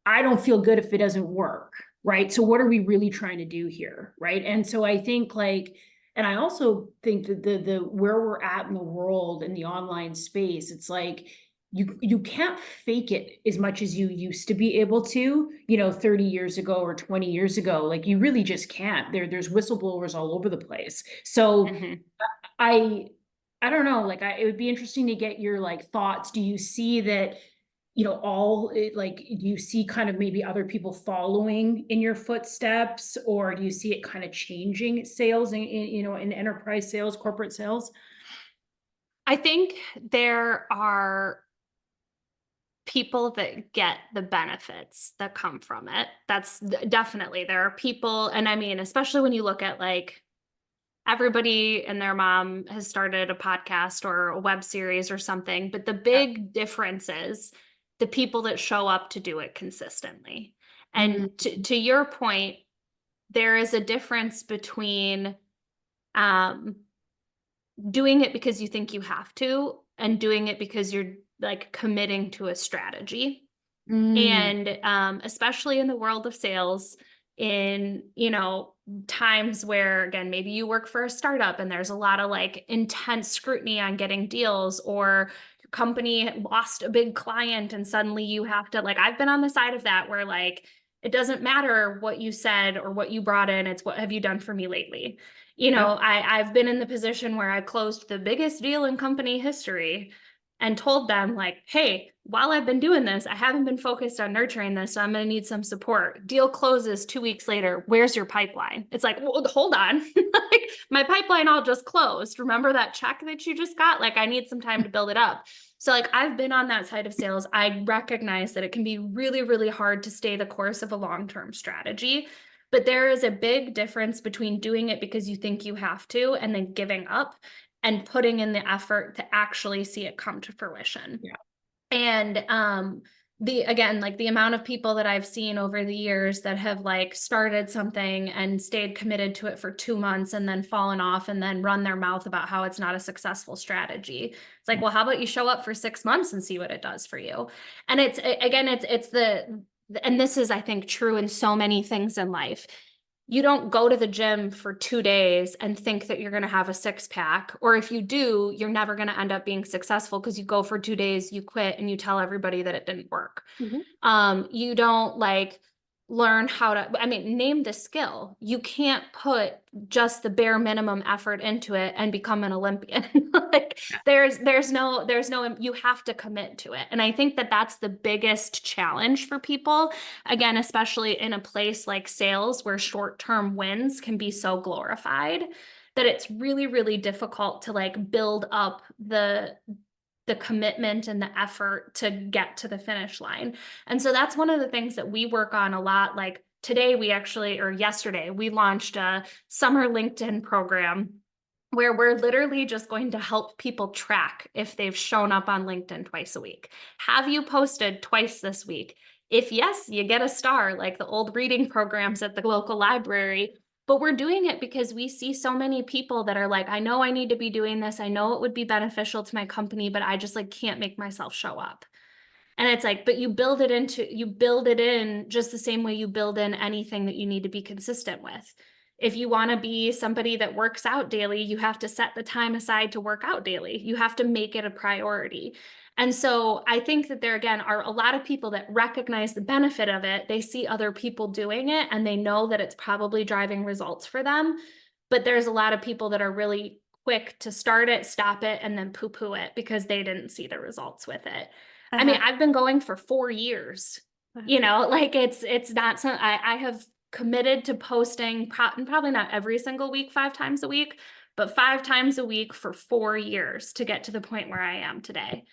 I don't feel good if it doesn't work, right? So what are we really trying to do here, right? And so I think like, and I also think that the where we're at in the world in the online space, it's like you can't fake it as much as you used to be able to, you know, 30 years ago or 20 years ago. Like you really just can't. There's whistleblowers all over the place. So I don't know, like it would be interesting to get your like thoughts. Do you see that, you know, do you see kind of maybe other people following in your footsteps, or do you see it kind of changing sales in you know, in enterprise sales, corporate sales? I think there are people that get the benefits that come from it. That's definitely, there are people, and I mean, especially when you look at like everybody and their mom has started a podcast or a web series or something, but the big difference is the people that show up to do it consistently. And to your point, there is a difference between doing it because you think you have to and doing it because you're like committing to a strategy. And especially in the world of sales, in, you know, times where, again, maybe you work for a startup and there's a lot of like intense scrutiny on getting deals, or your company lost a big client and suddenly you have to, like, I've been on the side of that where like, it doesn't matter what you said or what you brought in, it's what have you done for me lately? You know, I've been in the position where I closed the biggest deal in company history and told them like, hey, while I've been doing this, I haven't been focused on nurturing this, so I'm going to need some support. Deal closes 2 weeks later. Where's your pipeline? It's like, well, hold on. Like, my pipeline all just closed. Remember that check that you just got? Like, I need some time to build it up. So like, I've been on that side of sales. I recognize that it can be really, really hard to stay the course of a long-term strategy. But there is a big difference between doing it because you think you have to and then giving up and putting in the effort to actually see it come to fruition. Yeah. And again, like the amount of people that I've seen over the years that have like started something and stayed committed to it for 2 months and then fallen off and then run their mouth about how it's not a successful strategy. It's like, well, how about you show up for 6 months and see what it does for you? And it's, again, and this is, I think, true in so many things in life. You don't go to the gym for 2 days and think that you're going to have a 6-pack. Or if you do, you're never going to end up being successful because you go for 2 days, you quit, and you tell everybody that it didn't work. You don't like learn how to, I mean, name the skill. You can't put just the bare minimum effort into it and become an Olympian. Like there's no, you have to commit to it. And I think that that's the biggest challenge for people, again, especially in a place like sales where short-term wins can be so glorified, that it's really, really difficult to like build up the commitment and the effort to get to the finish line. And so that's one of the things that we work on a lot. Like today or yesterday, we launched a summer LinkedIn program where we're literally just going to help people track if they've shown up on LinkedIn twice a week. Have you posted twice this week? If yes, you get a star, like the old reading programs at the local library. But we're doing it because we see so many people that are like, I know I need to be doing this. I know it would be beneficial to my company, but I just like can't make myself show up. And it's like, but you build it in just the same way you build in anything that you need to be consistent with. If you want to be somebody that works out daily, you have to set the time aside to work out daily. You have to make it a priority. And so I think that there, again, are a lot of people that recognize the benefit of it. They see other people doing it and they know that it's probably driving results for them. But there's a lot of people that are really quick to start it, stop it, and then poo-poo it because they didn't see the results with it. I mean, I've been going for 4 years, like it's not some, I have committed to posting probably not every single week, 5 times a week, but 5 times a week for 4 years to get to the point where I am today.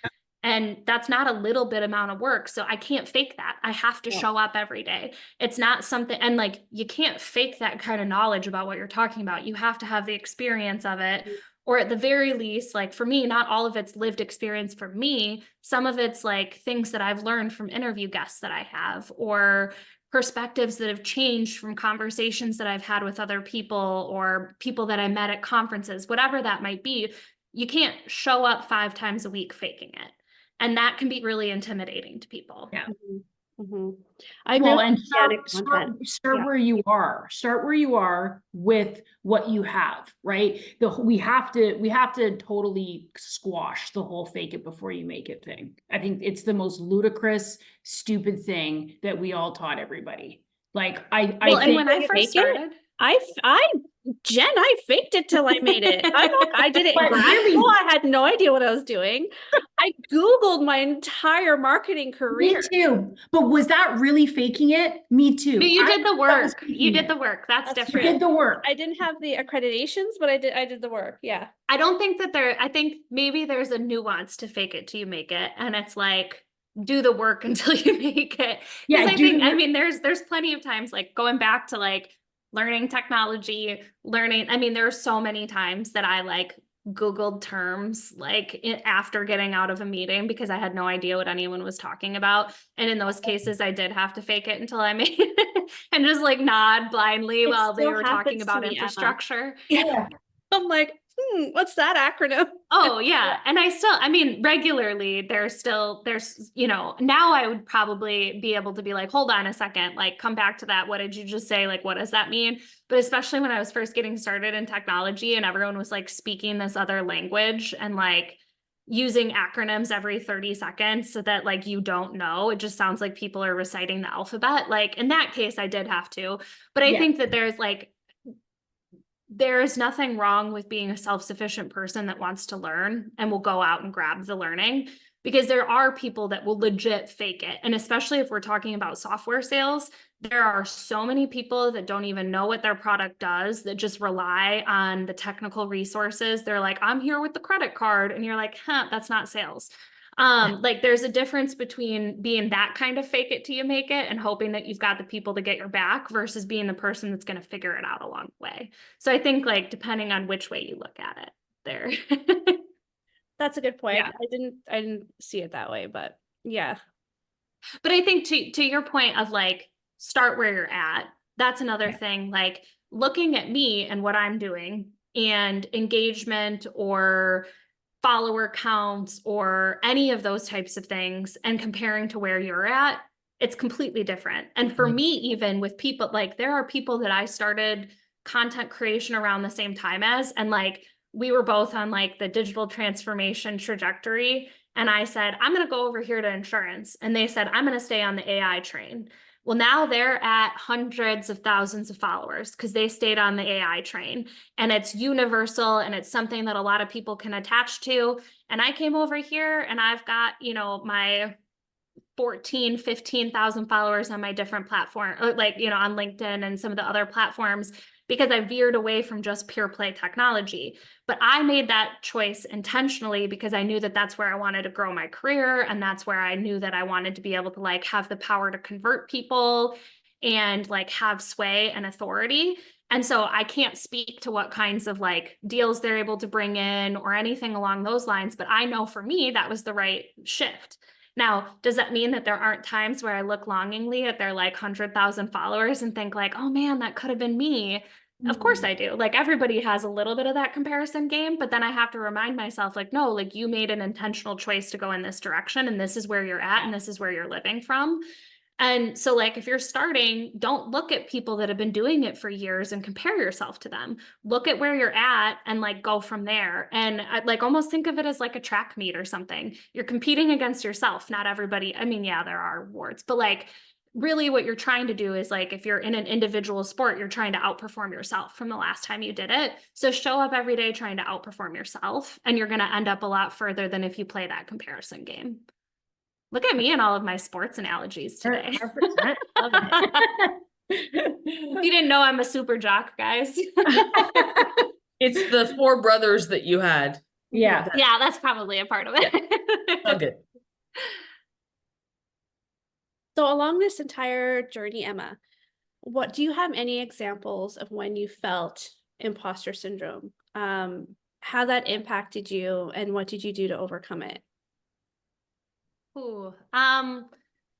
And that's not a little bit amount of work. So I can't fake that. I have to show up every day. It's not something, and like, you can't fake that kind of knowledge about what you're talking about. You have to have the experience of it. Or at the very least, like for me, not all of it's lived experience for me. Some of it's like things that I've learned from interview guests that I have, or perspectives that have changed from conversations that I've had with other people or people that I met at conferences, whatever that might be. You can't show up 5 times a week faking it. And that can be really intimidating to people. Yeah. I Well, know. and start where you are. Start where you are with what you have, right? We have to totally squash the whole fake it before you make it thing. I think it's the most ludicrous, stupid thing that we all taught everybody. Like I think and when I first started, Jen, I faked it till I made it. I did it in grad school. I had no idea what I was doing. I Googled my entire marketing career. Me too. But was that really faking it? Me too. No, you did the work. You did the work. That's different. You did the work. I didn't have the accreditations, but I did the work. Yeah. I don't think that I think maybe there's a nuance to fake it till you make it. And it's like, do the work until you make it. Yeah. I mean, there's plenty of times, like going back to like learning technology, I mean, there are so many times that I like Googled terms like after getting out of a meeting because I had no idea what anyone was talking about. And in those cases, I did have to fake it until I made it and just like nod blindly while they were talking about infrastructure. Yeah. I'm like, what's that acronym? Oh yeah. And I mean, regularly there's, now I would probably be able to be like, hold on a second, like come back to that. What did you just say? Like, what does that mean? But especially when I was first getting started in technology and everyone was like speaking this other language and like using acronyms every 30 seconds so that like, you don't know, it just sounds like people are reciting the alphabet. Like in that case, I did have to, but I think that there is nothing wrong with being a self-sufficient person that wants to learn and will go out and grab the learning, because there are people that will legit fake it. And especially if we're talking about software sales, there are so many people that don't even know what their product does, that just rely on the technical resources. They're like, I'm here with the credit card. And you're like, that's not sales. Like there's a difference between being that kind of fake it till you make it and hoping that you've got the people to get your back versus being the person that's going to figure it out along the way. So I think like, depending on which way you look at it there. That's a good point. Yeah. I didn't see it that way, but yeah. But I think to your point of like, start where you're at, that's another thing, like looking at me and what I'm doing and engagement or follower counts or any of those types of things and comparing to where you're at, it's completely different. And for me, even with people, like there are people that I started content creation around the same time as, and like we were both on like the digital transformation trajectory. And I said, I'm going to go over here to insurance. And they said, I'm going to stay on the AI train. Well, now they're at hundreds of thousands of followers because they stayed on the AI train, and it's universal and it's something that a lot of people can attach to. And I came over here and I've got, you know, my 15,000 followers on my different platform, like, you know, on LinkedIn and some of the other platforms, because I veered away from just pure play technology. But I made that choice intentionally because I knew that that's where I wanted to grow my career. And that's where I knew that I wanted to be able to like have the power to convert people and like have sway and authority. And so I can't speak to what kinds of like deals they're able to bring in or anything along those lines. But I know for me, that was the right shift. Now, does that mean that there aren't times where I look longingly at their like 100,000 followers and think like, oh man, that could have been me? Of course I do. Like everybody has a little bit of that comparison game, but then I have to remind myself like, no, like you made an intentional choice to go in this direction and this is where you're at and this is where you're living from. And so like if you're starting, don't look at people that have been doing it for years and compare yourself to them. Look at where you're at and like go from there. And like almost think of it as like a track meet or something. You're competing against yourself, not everybody. I mean, yeah, there are awards, but like really what you're trying to do is like if you're in an individual sport, you're trying to outperform yourself from the last time you did it. So show up every day trying to outperform yourself, and you're going to end up a lot further than if you play that comparison game. Look at me and all of my sports analogies today. 100%. Love it. You didn't know I'm a super jock, guys. It's the 4 brothers that you had. Yeah. Yeah, that's probably a part of it. Okay. So along this entire journey, Emma, what do you have any examples of when you felt imposter syndrome? How that impacted you and what did you do to overcome it? Ooh,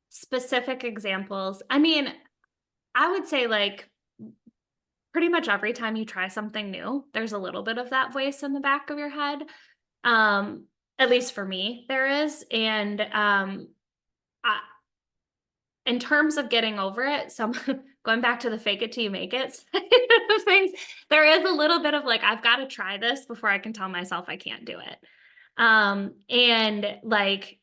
specific examples. I mean, I would say like pretty much every time you try something new, there's a little bit of that voice in the back of your head. At least for me, there is. And in terms of getting over it, going back to the fake it till you make it things, there is a little bit of like, I've got to try this before I can tell myself I can't do it. And like,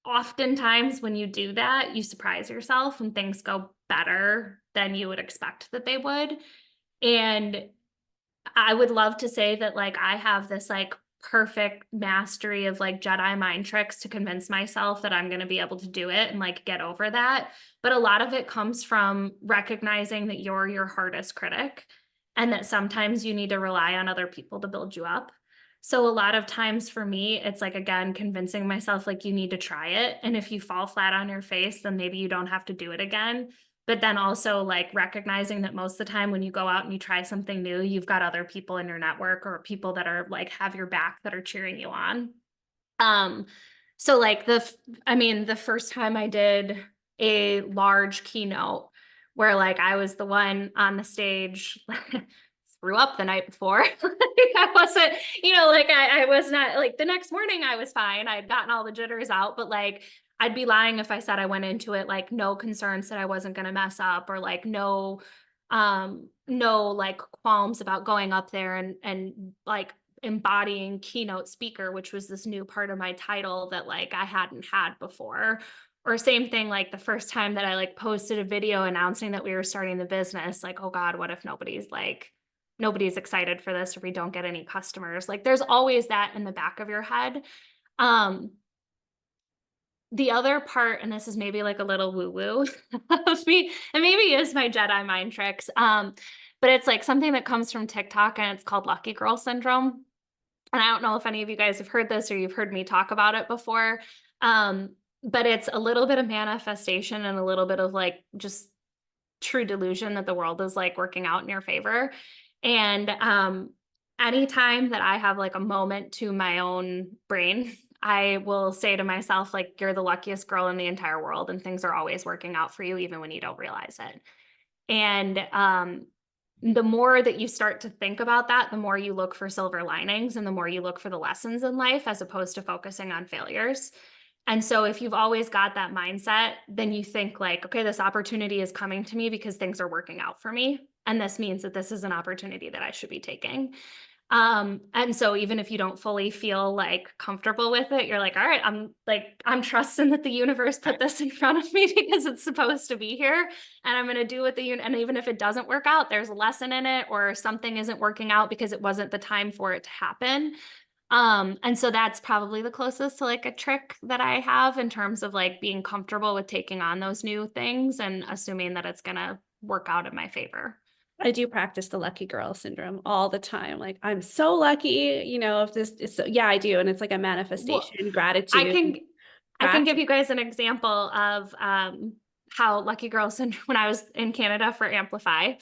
oftentimes when you do that, you surprise yourself and things go better than you would expect that they would. And I would love to say that like I have this like perfect mastery of like Jedi mind tricks to convince myself that I'm going to be able to do it and like get over that. But a lot of it comes from recognizing that you're your hardest critic and that sometimes you need to rely on other people to build you up. So a lot of times for me, it's like, again, convincing myself like you need to try it. And if you fall flat on your face, then maybe you don't have to do it again. But then also like recognizing that most of the time when you go out and you try something new, you've got other people in your network or people that are like have your back that are cheering you on. So like the first time I did a large keynote where like I was the one on the stage threw up the night before. I wasn't, like I was not like the next morning I was fine. I had gotten all the jitters out, but like I'd be lying if I said I went into it like no concerns that I wasn't going to mess up or like no like qualms about going up there and like embodying keynote speaker, which was this new part of my title that like I hadn't had before. Or same thing, like the first time that I like posted a video announcing that we were starting the business, like, oh God, what if nobody's excited for this or we don't get any customers? Like there's always that in the back of your head. The other part, and this is maybe like a little woo-woo of me, and maybe is my Jedi mind tricks, but it's like something that comes from TikTok and it's called Lucky Girl Syndrome. And I don't know if any of you guys have heard this or you've heard me talk about it before, but it's a little bit of manifestation and a little bit of like just true delusion that the world is like working out in your favor. And anytime that I have like a moment to my own brain, I will say to myself, like, you're the luckiest girl in the entire world and things are always working out for you, even when you don't realize it. And the more that you start to think about that, the more you look for silver linings and the more you look for the lessons in life as opposed to focusing on failures. And so if you've always got that mindset, then you think like, okay, this opportunity is coming to me because things are working out for me. And this means that this is an opportunity that I should be taking. And so even if you don't fully feel like comfortable with it, you're like, all right, I'm trusting that the universe put this in front of me because it's supposed to be here. And I'm going to do what and even if it doesn't work out, there's a lesson in it, or something isn't working out because it wasn't the time for it to happen. And so that's probably the closest to like a trick that I have in terms of like being comfortable with taking on those new things and assuming that it's going to work out in my favor. I do practice the lucky girl syndrome all the time. Like, I'm so lucky, if this is so, yeah, I do. And it's like a manifestation, gratitude. I can give you guys an example of how lucky girl syndrome when I was in Canada for Amplify.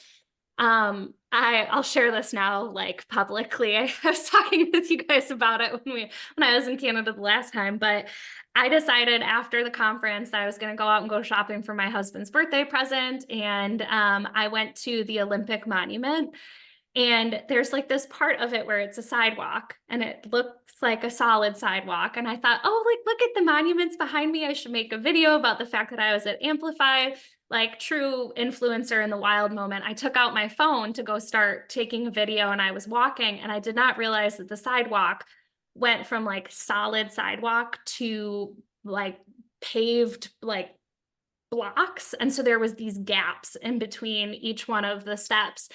I'll share this now, like publicly. I was talking with you guys about it when I was in Canada the last time, but I decided after the conference that I was going to go out and go shopping for my husband's birthday present. And I went to the Olympic Monument, and there's like this part of it where it's a sidewalk and it looks like a solid sidewalk. And I thought, oh, like, look at the monuments behind me. I should make a video about the fact that I was at Amplify, like true influencer in the wild moment. I took out my phone to go start taking a video, and I was walking, and I did not realize that the sidewalk went from like solid sidewalk to like paved like blocks. And so there was these gaps in between each one of the steps.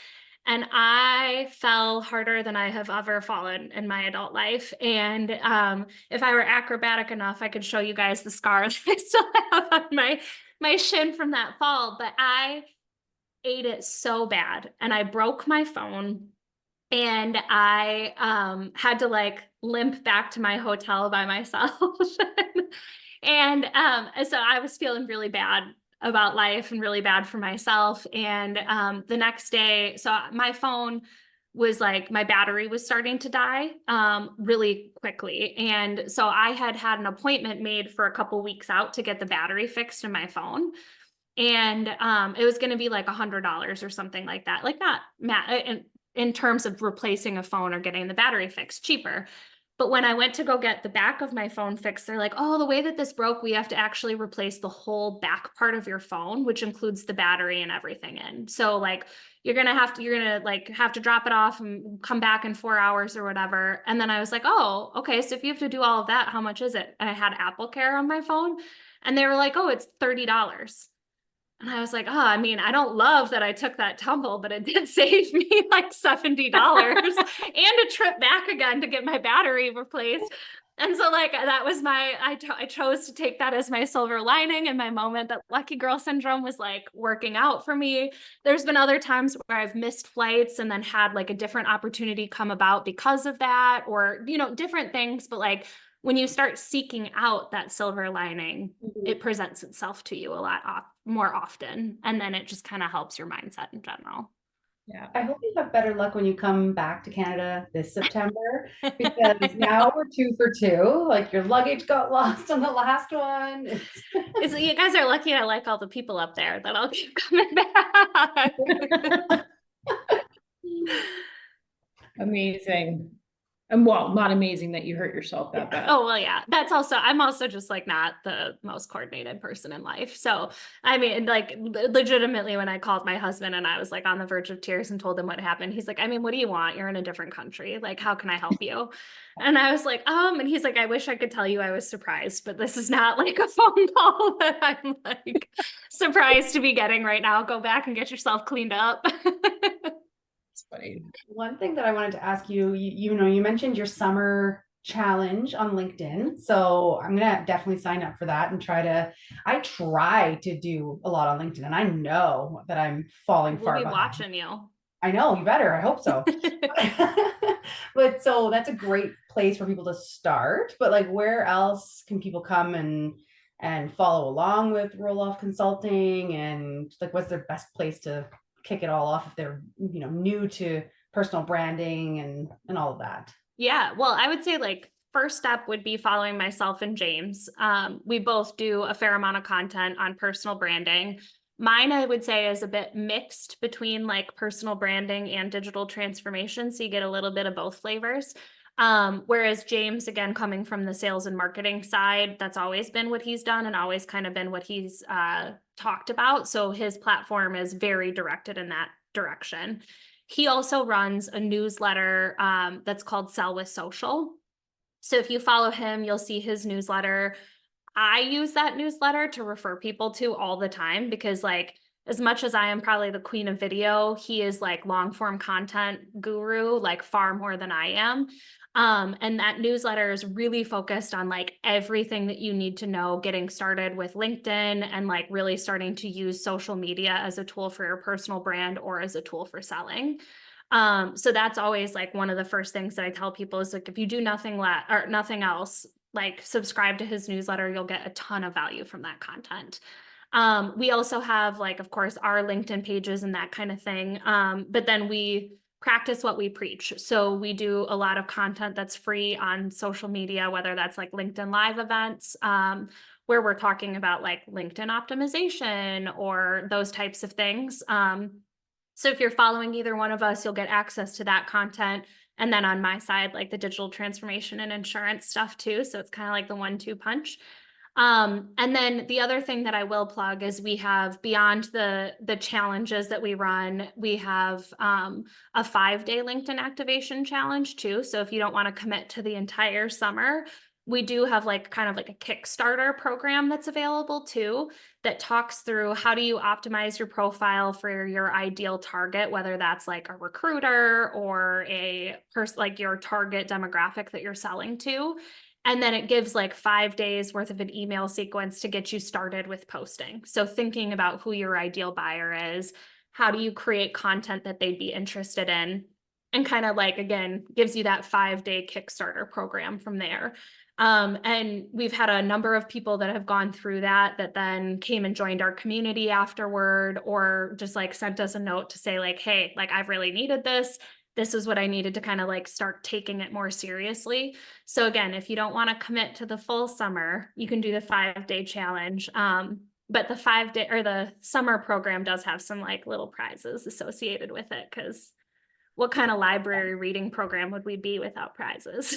And I fell harder than I have ever fallen in my adult life. And if I were acrobatic enough, I could show you guys the scars I still have on my shin from that fall. But I ate it so bad, and I broke my phone, and I had to like limp back to my hotel by myself. And so I was feeling really bad about life and really bad for myself. And the next day, so my phone was like, my battery was starting to die really quickly. And so I had an appointment made for a couple weeks out to get the battery fixed in my phone. And it was going to be like $100 or something like that. Like not in terms of replacing a phone or getting the battery fixed, cheaper. But when I went to go get the back of my phone fixed, they're like, oh, the way that this broke, we have to actually replace the whole back part of your phone, which includes the battery and everything in. So like, you're going to have to drop it off and come back in 4 hours or whatever. And then I was like, oh, okay. So if you have to do all of that, how much is it? And I had Apple Care on my phone, and they were like, oh, it's $30. And I was like, oh, I mean, I don't love that I took that tumble, but it did save me like $70 and a trip back again to get my battery replaced. And so like, that was I chose to take that as my silver lining and my moment that lucky girl syndrome was like working out for me. There's been other times where I've missed flights and then had like a different opportunity come about because of that, or, different things. But like, when you start seeking out that silver lining, it presents itself to you a lot more often. And then it just kind of helps your mindset in general. Yeah. I hope you have better luck when you come back to Canada this September, because now we're 2 for 2. Like, your luggage got lost on the last one. You guys are lucky I like all the people up there that I'll keep coming back. Amazing. And well, not amazing that you hurt yourself that bad. Oh, well, yeah. I'm also just like not the most coordinated person in life. So, I mean, like legitimately when I called my husband and I was like on the verge of tears and told him what happened, he's like, I mean, what do you want? You're in a different country. Like, how can I help you? And I was like, and he's like, I wish I could tell you I was surprised, but this is not like a phone call that I'm like surprised to be getting right now. Go back and get yourself cleaned up. Funny. One thing that I wanted to ask you, you mentioned your summer challenge on LinkedIn. So I'm going to definitely sign up for that and I try to do a lot on LinkedIn, and I know that I'm falling far behind. We'll be watching you. I know, you better. I hope so. But so that's a great place for people to start. But like, where else can people come and follow along with Roloff Consulting? And like, what's their best place to kick it all off if they're new to personal branding and all of that? Yeah, well, I would say like first step would be following myself and James. We both do a fair amount of content on personal branding. Mine, I would say, is a bit mixed between like personal branding and digital transformation. So you get a little bit of both flavors. Whereas James, again, coming from the sales and marketing side, that's always been what he's done and always kind of been what he's talked about. So his platform is very directed in that direction. He also runs a newsletter that's called Sell with Social. So if you follow him, you'll see his newsletter. I use that newsletter to refer people to all the time because, like, as much as I am probably the queen of video, he is like long form content guru, like far more than I am. And that newsletter is really focused on like everything that you need to know getting started with LinkedIn and like really starting to use social media as a tool for your personal brand or as a tool for selling. So that's always like one of the first things that I tell people is like, if you do nothing or nothing else, like subscribe to his newsletter, you'll get a ton of value from that content. We also have like, of course, our LinkedIn pages and that kind of thing. But then we practice what we preach. So we do a lot of content that's free on social media, whether that's like LinkedIn Live events, where we're talking about like LinkedIn optimization or those types of things. So if you're following either one of us, you'll get access to that content. And then on my side, like the digital transformation and insurance stuff too. So it's kind of like the 1-2 punch. And then the other thing that I will plug is we have, beyond the challenges that we run, we have a 5-day LinkedIn activation challenge too. So if you don't want to commit to the entire summer, we do have like kind of like a Kickstarter program that's available too, that talks through how do you optimize your profile for your ideal target, whether that's like a recruiter or a person, like your target demographic that you're selling to. And then it gives like 5 days worth of an email sequence to get you started with posting. So thinking about who your ideal buyer is, how do you create content that they'd be interested in, and kind of like, again, gives you that 5-day Kickstarter program from there. And we've had a number of people that have gone through that then came and joined our community afterward, or just like sent us a note to say like, hey, like I've really needed this. This is what I needed to kind of like start taking it more seriously. So again, if you don't want to commit to the full summer, you can do the 5-day challenge. But the 5-day or the summer program does have some like little prizes associated with it, because what kind of library reading program would we be without prizes?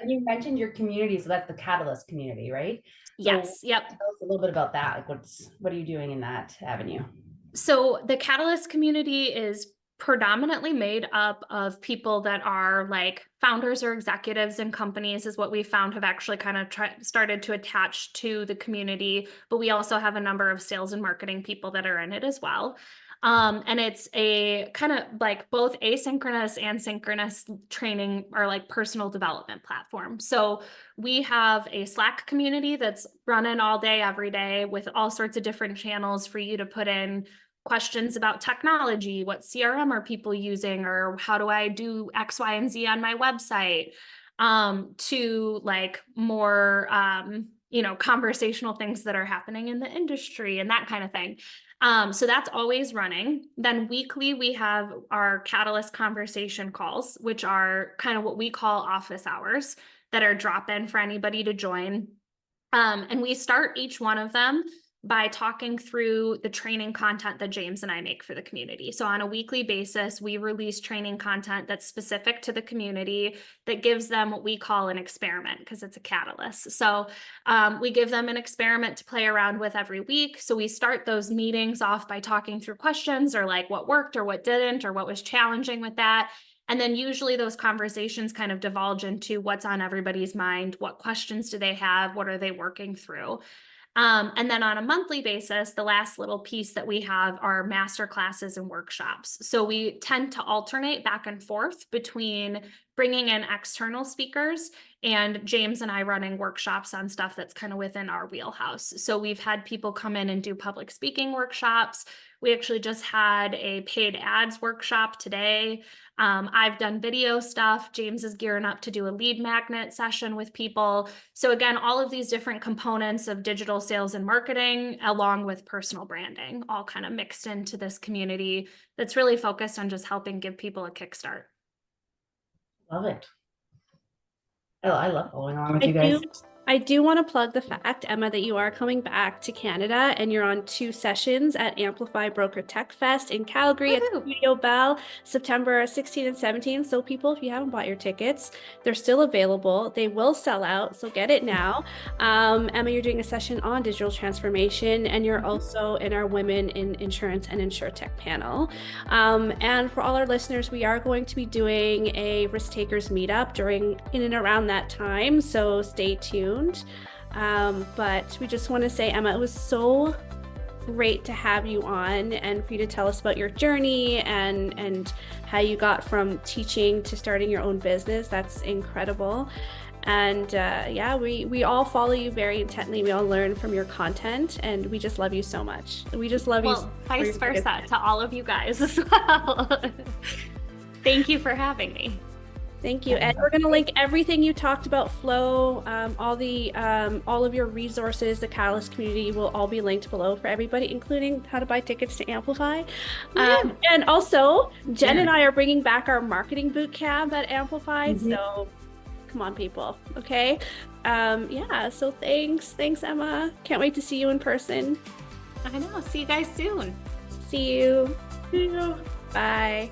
And you mentioned your community, so that's the Catalyst community, right? Yes. So Yep. tell us a little bit about that. Like what are you doing in that avenue? So the Catalyst community is predominantly made up of people that are like founders or executives in companies, is what we found have actually kind of started to attach to the community. But we also have a number of sales and marketing people that are in it as well. And it's a kind of like both asynchronous and synchronous training or like personal development platform. So we have a Slack community that's running all day, every day, with all sorts of different channels for you to put in questions about technology. What CRM are people using, or how do I do X, Y, and Z on my website, to like more, conversational things that are happening in the industry and that kind of thing. So that's always running. Then weekly, we have our Catalyst conversation calls, which are kind of what we call office hours, that are drop in for anybody to join. And we start each one of them by talking through the training content that James and I make for the community. So on a weekly basis, we release training content that's specific to the community, that gives them what we call an experiment, because it's a catalyst. So we give them an experiment to play around with every week. So we start those meetings off by talking through questions, or like what worked or what didn't, or what was challenging with that. And then usually those conversations kind of divulge into what's on everybody's mind. What questions do they have? What are they working through? And then on a monthly basis, the last little piece that we have are master classes and workshops. So we tend to alternate back and forth between bringing in external speakers and James and I running workshops on stuff that's kind of within our wheelhouse. So we've had people come in and do public speaking workshops. We actually just had a paid ads workshop today. I've done video stuff. James is gearing up to do a lead magnet session with people. So again, all of these different components of digital sales and marketing, along with personal branding, all kind of mixed into this community that's really focused on just helping give people a kickstart. Love it. I love following along with I you guys. I do want to plug the fact, Emma, that you are coming back to Canada and you're on 2 sessions at Amplify Broker Tech Fest in Calgary at the Woohoo. Studio Bell, September 16th and 17th. So people, if you haven't bought your tickets, they're still available. They will sell out, so get it now. Emma, you're doing a session on digital transformation, and you're also in our Women in Insurance and InsurTech panel. And for all our listeners, we are going to be doing a risk takers meetup in and around that time, so stay tuned. But we just want to say, Emma, it was so great to have you on and for you to tell us about your journey and how you got from teaching to starting your own business. That's incredible. And yeah, we all follow you very intently. We all learn from your content, and we just love you so much. We just love you. Well, vice versa to all of you guys as well. Thank you for having me. Thank you. And we're going to link everything you talked about, Flow, all of your resources, the Catalyst community will all be linked below for everybody, including how to buy tickets to Amplify. And also, Jen and I are bringing back our marketing boot camp at Amplify. So come on, people. Okay. Yeah. So thanks, Emma. Can't wait to see you in person. I know. See you guys soon. See you. See you. Bye.